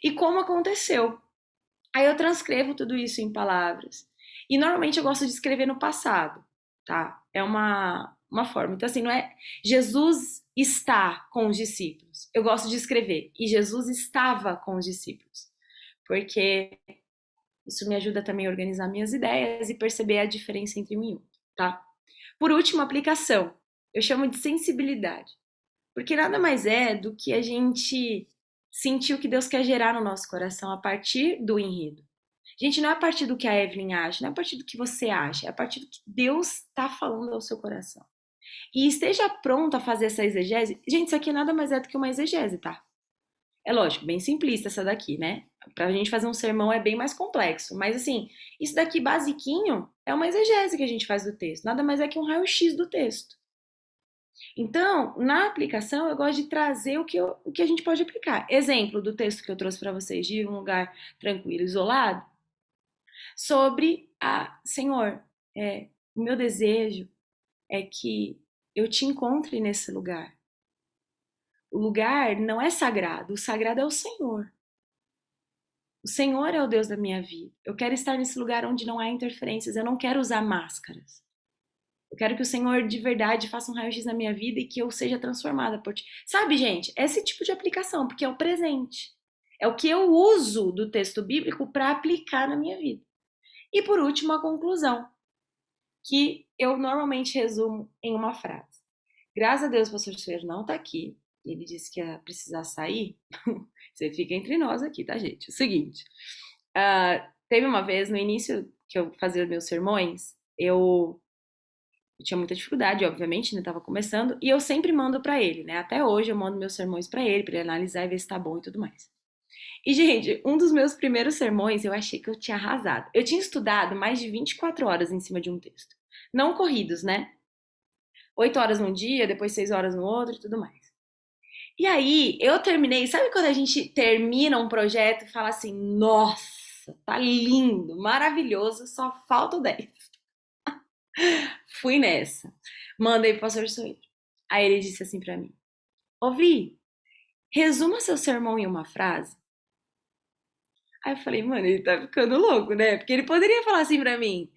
E como aconteceu? Aí eu transcrevo tudo isso em palavras. E normalmente eu gosto de escrever no passado, tá? É uma forma. Então, assim, não é Jesus está com os discípulos. Eu gosto de escrever. E Jesus estava com os discípulos. Porque isso me ajuda também a organizar minhas ideias e perceber a diferença entre um e outro, tá? Por último, aplicação. Eu chamo de sensibilidade. Porque nada mais é do que a gente sentir o que Deus quer gerar no nosso coração a partir do enredo. Gente, não é a partir do que a Evelyn acha, não é a partir do que você acha, é a partir do que Deus está falando ao seu coração. E esteja pronto a fazer essa exegese. Gente, isso aqui nada mais é do que uma exegese, tá? É lógico, bem simplista essa daqui, né? Pra gente fazer um sermão é bem mais complexo. Mas assim, isso daqui basiquinho é uma exegese que a gente faz do texto. Nada mais é que um raio-x do texto. Então, na aplicação, eu gosto de trazer o que a gente pode aplicar. Exemplo do texto que eu trouxe para vocês, de um lugar tranquilo, isolado, sobre Senhor, o meu desejo é que eu te encontre nesse lugar. O lugar não é sagrado, o sagrado é o Senhor. O Senhor é o Deus da minha vida. Eu quero estar nesse lugar onde não há interferências, eu não quero usar máscaras. Eu quero que o Senhor de verdade faça um raio-x na minha vida e que eu seja transformada por ti. Sabe, gente, esse tipo de aplicação, porque é o presente. É o que eu uso do texto bíblico para aplicar na minha vida. E por último, a conclusão, que eu normalmente resumo em uma frase. Graças a Deus o pastor Silveiro não está aqui. Ele disse que ia precisar sair. Você fica entre nós aqui, tá, gente? É o seguinte, teve uma vez, no início que eu fazia os meus sermões, eu tinha muita dificuldade, obviamente, né? Tava começando, e eu sempre mando pra ele, né? Até hoje eu mando meus sermões pra ele analisar e ver se tá bom e tudo mais. E, gente, um dos meus primeiros sermões, eu achei que eu tinha arrasado. Eu tinha estudado mais de 24 horas em cima de um texto. Não corridos, né? 8 horas num dia, depois 6 horas no outro e tudo mais. E aí, eu terminei, sabe quando a gente termina um projeto e fala assim, nossa, tá lindo, maravilhoso, só falta o 10. Fui nessa. Mandei pro pastor Soeiro. Aí ele disse assim pra mim, ouvi, resuma seu sermão em uma frase. Aí eu falei, mano, ele tá ficando louco, né? Porque ele poderia falar assim pra mim,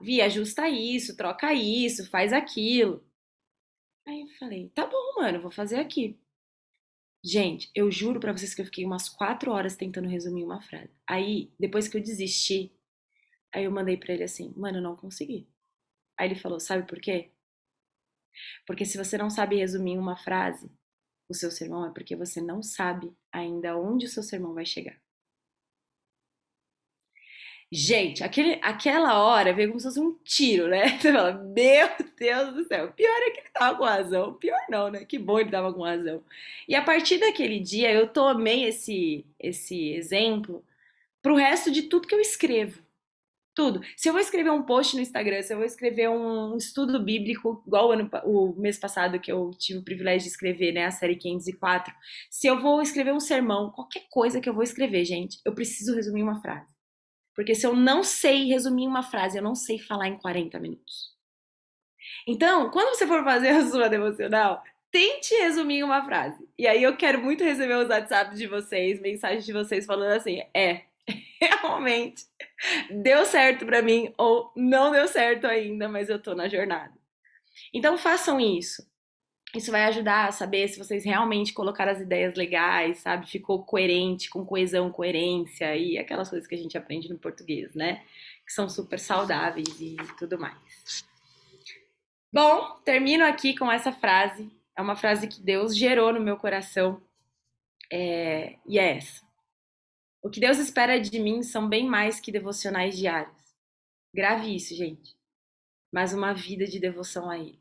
Vi, ajusta isso, troca isso, faz aquilo. Aí eu falei, tá bom, mano, vou fazer aqui. Gente, eu juro pra vocês que eu fiquei umas 4 horas tentando resumir uma frase. Aí, depois que eu desisti, aí eu mandei pra ele assim, mano, eu não consegui. Aí ele falou, sabe por quê? Porque se você não sabe resumir uma frase, o seu sermão é porque você não sabe ainda onde o seu sermão vai chegar. Gente, aquela hora veio como se fosse um tiro, né? Você fala, meu Deus do céu. Pior é que ele tava com razão. Pior não, né? Que bom ele tava com razão. E a partir daquele dia, eu tomei esse exemplo pro resto de tudo que eu escrevo. Tudo. Se eu vou escrever um post no Instagram, se eu vou escrever um estudo bíblico, igual o mês passado que eu tive o privilégio de escrever, né, a série 504, se eu vou escrever um sermão, qualquer coisa que eu vou escrever, gente, eu preciso resumir uma frase. Porque se eu não sei resumir uma frase, eu não sei falar em 40 minutos. Então, quando você for fazer a sua devocional, tente resumir uma frase. E aí eu quero muito receber os WhatsApps de vocês, mensagens de vocês falando assim, realmente deu certo pra mim ou não deu certo ainda, mas eu tô na jornada. Então façam isso. Isso vai ajudar a saber se vocês realmente colocaram as ideias legais, sabe? Ficou coerente, com coesão, coerência e aquelas coisas que a gente aprende no português, né? Que são super saudáveis e tudo mais. Bom, termino aqui com essa frase. É uma frase que Deus gerou no meu coração. E é essa. O que Deus espera de mim são bem mais que devocionais diários. Grave isso, gente. Mas uma vida de devoção a Ele.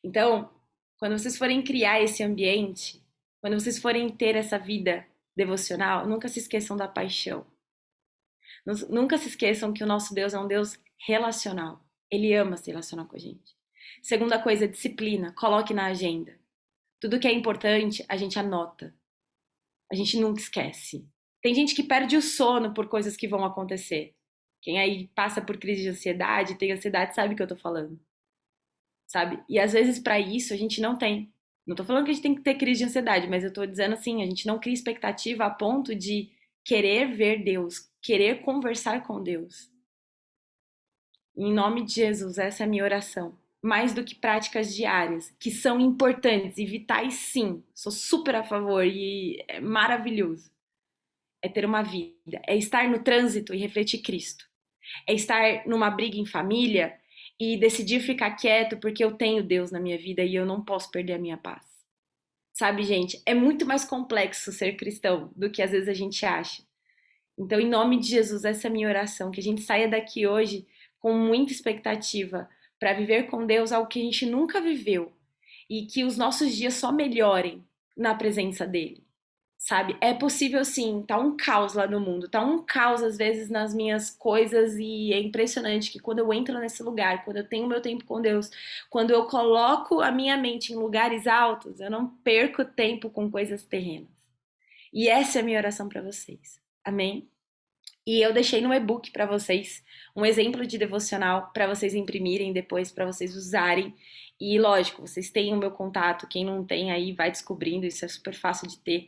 Então, quando vocês forem criar esse ambiente, quando vocês forem ter essa vida devocional, nunca se esqueçam da paixão. Nunca se esqueçam que o nosso Deus é um Deus relacional. Ele ama se relacionar com a gente. Segunda coisa, disciplina. Coloque na agenda. Tudo que é importante, a gente anota. A gente nunca esquece. Tem gente que perde o sono por coisas que vão acontecer. Quem aí passa por crise de ansiedade, tem ansiedade, sabe o que eu tô falando. Sabe? E às vezes para isso a gente não tem. Não tô falando que a gente tem que ter crise de ansiedade, mas eu tô dizendo assim, a gente não cria expectativa a ponto de querer ver Deus, querer conversar com Deus. Em nome de Jesus, essa é a minha oração. Mais do que práticas diárias, que são importantes e vitais, sim. Sou super a favor e é maravilhoso. É ter uma vida, é estar no trânsito e refletir Cristo. É estar numa briga em família e decidir ficar quieto porque eu tenho Deus na minha vida e eu não posso perder a minha paz. Sabe, gente, é muito mais complexo ser cristão do que às vezes a gente acha. Então, em nome de Jesus, essa é a minha oração, que a gente saia daqui hoje com muita expectativa para viver com Deus algo que a gente nunca viveu e que os nossos dias só melhorem na presença dele. Sabe? É possível sim, tá um caos lá no mundo, tá um caos às vezes nas minhas coisas e é impressionante que quando eu entro nesse lugar, quando eu tenho meu tempo com Deus, quando eu coloco a minha mente em lugares altos, eu não perco tempo com coisas terrenas. E essa é a minha oração para vocês. Amém? E eu deixei no e-book para vocês um exemplo de devocional para vocês imprimirem depois, para vocês usarem. E lógico, vocês têm o meu contato, quem não tem aí vai descobrindo, isso é super fácil de ter.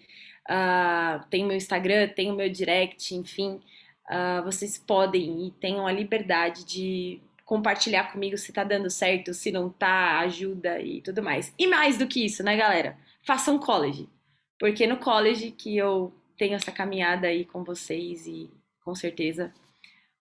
Tem o meu Instagram, tem o meu direct, enfim. Vocês podem e tenham a liberdade de compartilhar comigo se tá dando certo, se não tá, ajuda e tudo mais. E mais do que isso, né, galera? Façam college. Porque no college que eu tenho essa caminhada aí com vocês e com certeza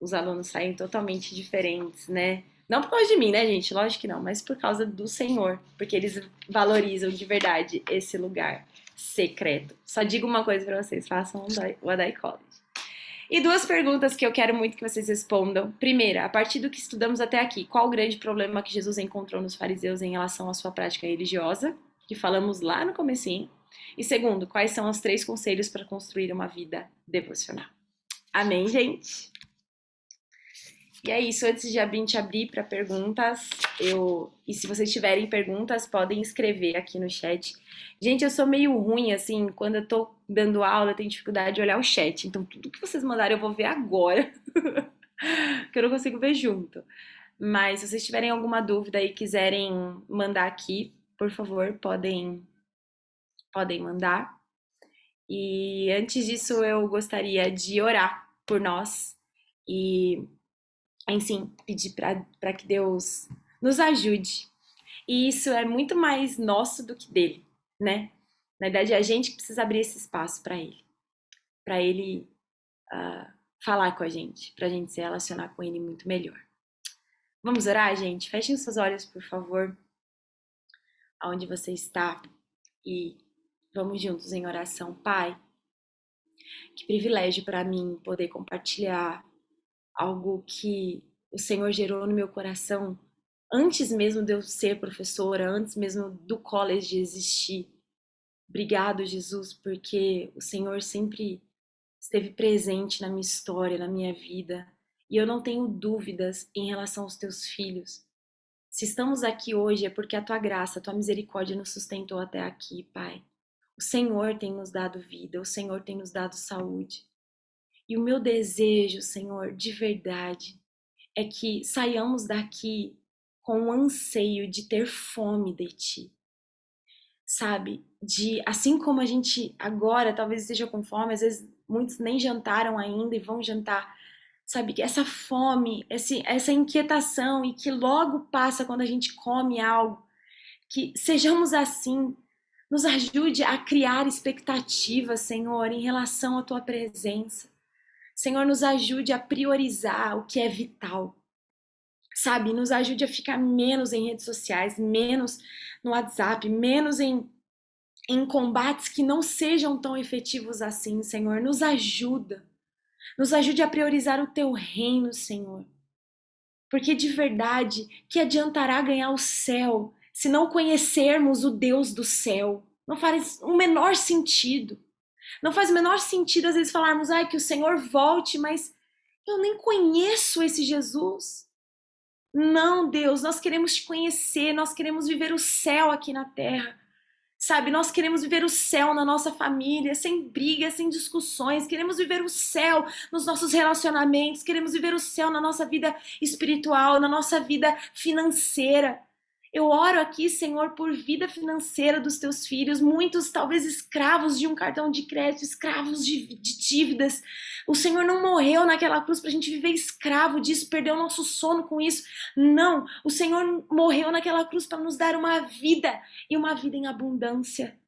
os alunos saem totalmente diferentes, né? Não por causa de mim, né, gente? Lógico que não, mas por causa do Senhor, porque eles valorizam de verdade esse lugar secreto. Só digo uma coisa pra vocês, façam o Adai College. E duas perguntas que eu quero muito que vocês respondam. Primeira, a partir do que estudamos até aqui, qual o grande problema que Jesus encontrou nos fariseus em relação à sua prática religiosa, que falamos lá no comecinho? E segundo, quais são os 3 conselhos para construir uma vida devocional? Amém, gente? E é isso, antes de a gente abrir para perguntas, e se vocês tiverem perguntas, podem escrever aqui no chat. Gente, eu sou meio ruim, assim, quando eu tô dando aula, eu tenho dificuldade de olhar o chat. Então, tudo que vocês mandarem eu vou ver agora, que eu não consigo ver junto. Mas se vocês tiverem alguma dúvida e quiserem mandar aqui, por favor, podem mandar. E antes disso, eu gostaria de orar por nós e enfim, pedir para que Deus nos ajude. E isso é muito mais nosso do que dele, né? Na verdade, é a gente que precisa abrir esse espaço para ele falar com a gente se relacionar com ele muito melhor. Vamos orar, gente? Fechem os seus olhos, por favor, aonde você está, e vamos juntos em oração. Pai, que privilégio para mim poder compartilhar algo que o Senhor gerou no meu coração antes mesmo de eu ser professora, antes mesmo do college existir. Obrigado, Jesus, porque o Senhor sempre esteve presente na minha história, na minha vida. E eu não tenho dúvidas em relação aos teus filhos. Se estamos aqui hoje é porque a tua graça, a tua misericórdia nos sustentou até aqui, Pai. O Senhor tem nos dado vida, o Senhor tem nos dado saúde. E o meu desejo, Senhor, de verdade, é que saiamos daqui com o anseio de ter fome de Ti. Sabe? Assim como a gente agora talvez esteja com fome, às vezes muitos nem jantaram ainda e vão jantar. Sabe? Essa fome, essa inquietação e que logo passa quando a gente come algo. Que sejamos assim. Nos ajude a criar expectativas, Senhor, em relação à Tua presença. Senhor, nos ajude a priorizar o que é vital. Sabe? Nos ajude a ficar menos em redes sociais, menos no WhatsApp, menos em combates que não sejam tão efetivos assim, Senhor. Nos ajuda. Nos ajude a priorizar o Teu reino, Senhor. Porque de verdade, que adiantará ganhar o céu se não conhecermos o Deus do céu? Não faz o menor sentido. Não faz o menor sentido às vezes falarmos, ai, que o Senhor volte, mas eu nem conheço esse Jesus. Não, Deus, nós queremos te conhecer, nós queremos viver o céu aqui na terra. Sabe, nós queremos viver o céu na nossa família, sem brigas, sem discussões. Queremos viver o céu nos nossos relacionamentos. Queremos viver o céu na nossa vida espiritual, na nossa vida financeira. Eu oro aqui, Senhor, por vida financeira dos teus filhos, muitos talvez escravos de um cartão de crédito, escravos de dívidas. O Senhor não morreu naquela cruz para a gente viver escravo disso, perder o nosso sono com isso. Não, o Senhor morreu naquela cruz para nos dar uma vida e uma vida em abundância.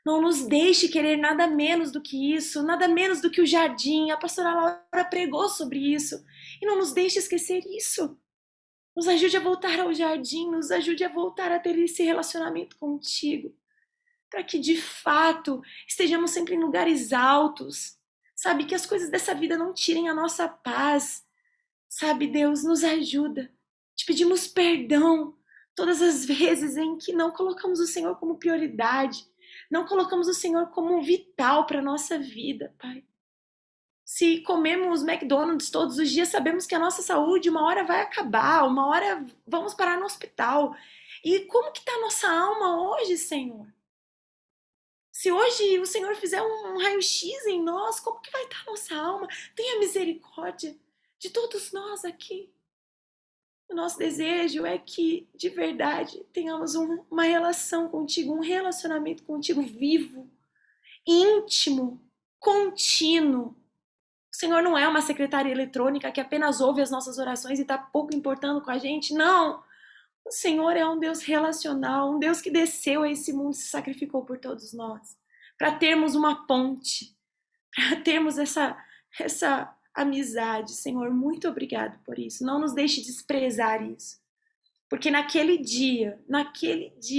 Não nos deixe querer nada menos do que isso, nada menos do que o jardim. A pastora Laura pregou sobre isso. E não nos deixe esquecer isso. Nos ajude a voltar ao jardim, nos ajude a voltar a ter esse relacionamento contigo. Para que, de fato, estejamos sempre em lugares altos. Sabe, que as coisas dessa vida não tirem a nossa paz. Sabe, Deus, nos ajuda. Te pedimos perdão todas as vezes em que não colocamos o Senhor como prioridade. Não colocamos o Senhor como vital para a nossa vida, Pai. Se comemos McDonald's todos os dias, sabemos que a nossa saúde uma hora vai acabar, uma hora vamos parar no hospital. E como que está a nossa alma hoje, Senhor? Se hoje o Senhor fizer um raio-x em nós, como que vai estar a nossa alma? Tenha misericórdia de todos nós aqui. O nosso desejo é que, de verdade, tenhamos uma relação contigo, um relacionamento contigo vivo, íntimo, contínuo. O Senhor não é uma secretária eletrônica que apenas ouve as nossas orações e está pouco importando com a gente. Não! O Senhor é um Deus relacional, um Deus que desceu a esse mundo e se sacrificou por todos nós. Para termos uma ponte, para termos essa amizade. Senhor, muito obrigado por isso. Não nos deixe desprezar isso. Porque naquele dia,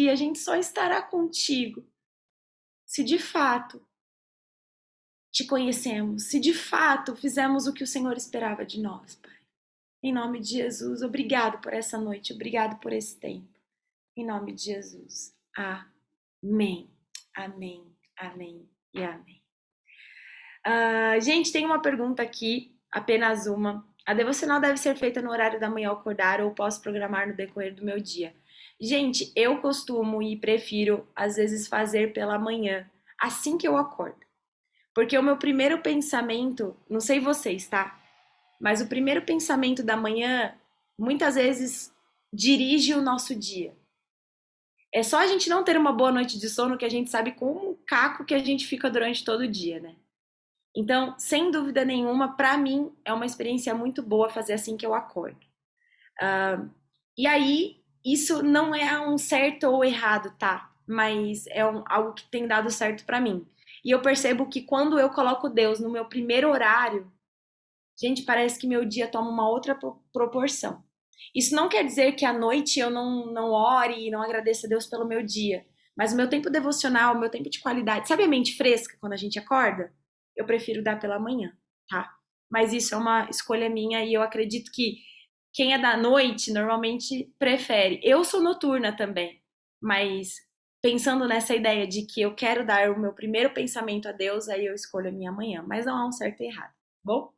a gente só estará contigo se de fato te conhecemos, se de fato fizemos o que o Senhor esperava de nós, Pai. Em nome de Jesus, obrigado por essa noite, obrigado por esse tempo. Em nome de Jesus. Amém. Amém. Amém e amém. Gente, tem uma pergunta aqui, apenas uma. A devocional deve ser feita no horário da manhã ao acordar ou posso programar no decorrer do meu dia? Gente, eu costumo e prefiro, às vezes, fazer pela manhã, assim que eu acordo. Porque o meu primeiro pensamento, não sei vocês, tá? Mas o primeiro pensamento da manhã, muitas vezes, dirige o nosso dia. É só a gente não ter uma boa noite de sono que a gente sabe com um caco que a gente fica durante todo o dia, né? Então, sem dúvida nenhuma, para mim, é uma experiência muito boa fazer assim que eu acordo. E aí, isso não é um certo ou errado, tá? Mas é algo que tem dado certo para mim. E eu percebo que quando eu coloco Deus no meu primeiro horário, gente, parece que meu dia toma uma outra proporção. Isso não quer dizer que à noite eu não ore e não agradeça a Deus pelo meu dia. Mas o meu tempo devocional, o meu tempo de qualidade, sabe a mente fresca quando a gente acorda? Eu prefiro dar pela manhã, tá? Mas isso é uma escolha minha e eu acredito que quem é da noite normalmente prefere. Eu sou noturna também, mas pensando nessa ideia de que eu quero dar o meu primeiro pensamento a Deus, aí eu escolho a minha manhã. Mas não há um certo e errado, tá bom?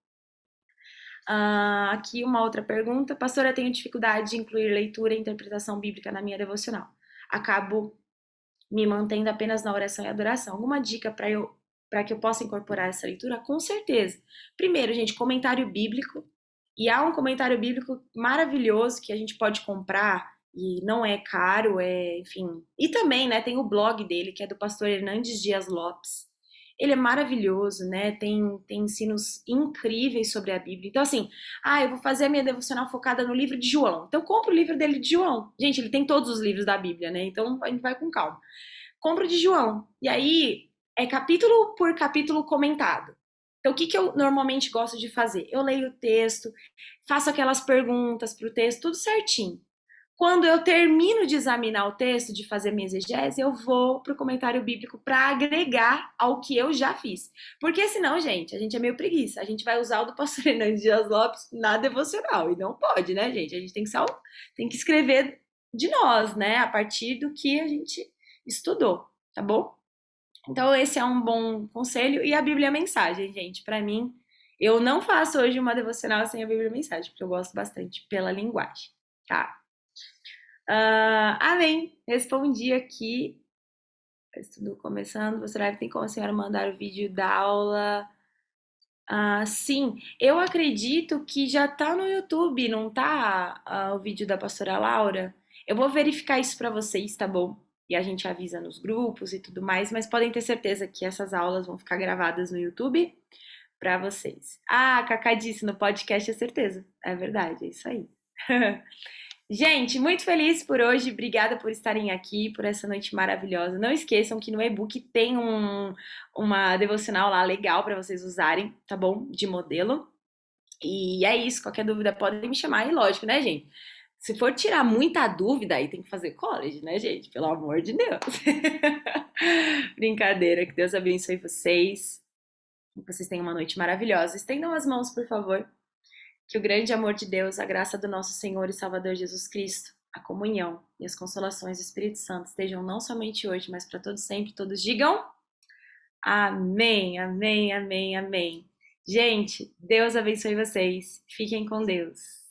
Aqui uma outra pergunta. Pastora, eu tenho dificuldade de incluir leitura e interpretação bíblica na minha devocional. Acabo me mantendo apenas na oração e adoração. Alguma dica para que eu possa incorporar essa leitura? Com certeza. Primeiro, gente, comentário bíblico. E há um comentário bíblico maravilhoso que a gente pode comprar e não é caro, enfim. E também, né, tem o blog dele, que é do pastor Hernandes Dias Lopes. Ele é maravilhoso, né? Tem ensinos incríveis sobre a Bíblia. Então, assim, eu vou fazer a minha devocional focada no livro de João. Então, compra o livro dele de João. Gente, ele tem todos os livros da Bíblia, né? Então, a gente vai com calma. Compra o de João. E aí, é capítulo por capítulo comentado. Então, o que eu normalmente gosto de fazer? Eu leio o texto, faço aquelas perguntas para o texto, tudo certinho. Quando eu termino de examinar o texto, de fazer minha exegese, eu vou para o comentário bíblico para agregar ao que eu já fiz. Porque senão, gente, a gente é meio preguiça. A gente vai usar o do pastor Hernandes Dias Lopes na devocional. E não pode, né, gente? A gente tem que escrever de nós, né? A partir do que a gente estudou, tá bom? Então, esse é um bom conselho. E a Bíblia é Mensagem, gente. Para mim, eu não faço hoje uma devocional sem a Bíblia Mensagem, porque eu gosto bastante pela linguagem, tá? Amém. Respondi aqui. Estudo começando. Você deve ter como a senhora mandar o vídeo da aula. Sim, eu acredito que já tá no YouTube, não tá o vídeo da pastora Laura? Eu vou verificar isso para vocês, tá bom? E a gente avisa nos grupos e tudo mais, mas podem ter certeza que essas aulas vão ficar gravadas no YouTube para vocês. Cacá disse no podcast, é certeza. É verdade, é isso aí. Gente, muito feliz por hoje. Obrigada por estarem aqui, por essa noite maravilhosa. Não esqueçam que no e-book tem uma devocional lá legal para vocês usarem, tá bom? De modelo. E é isso. Qualquer dúvida podem me chamar. E lógico, né, gente? Se for tirar muita dúvida, aí tem que fazer college, né, gente? Pelo amor de Deus. Brincadeira. Que Deus abençoe vocês. Que vocês tenham uma noite maravilhosa. Estendam as mãos, por favor. Que o grande amor de Deus, a graça do nosso Senhor e Salvador Jesus Cristo, a comunhão e as consolações do Espírito Santo estejam não somente hoje, mas para todos sempre. Todos digam amém, amém, amém, amém. Gente, Deus abençoe vocês. Fiquem com Deus.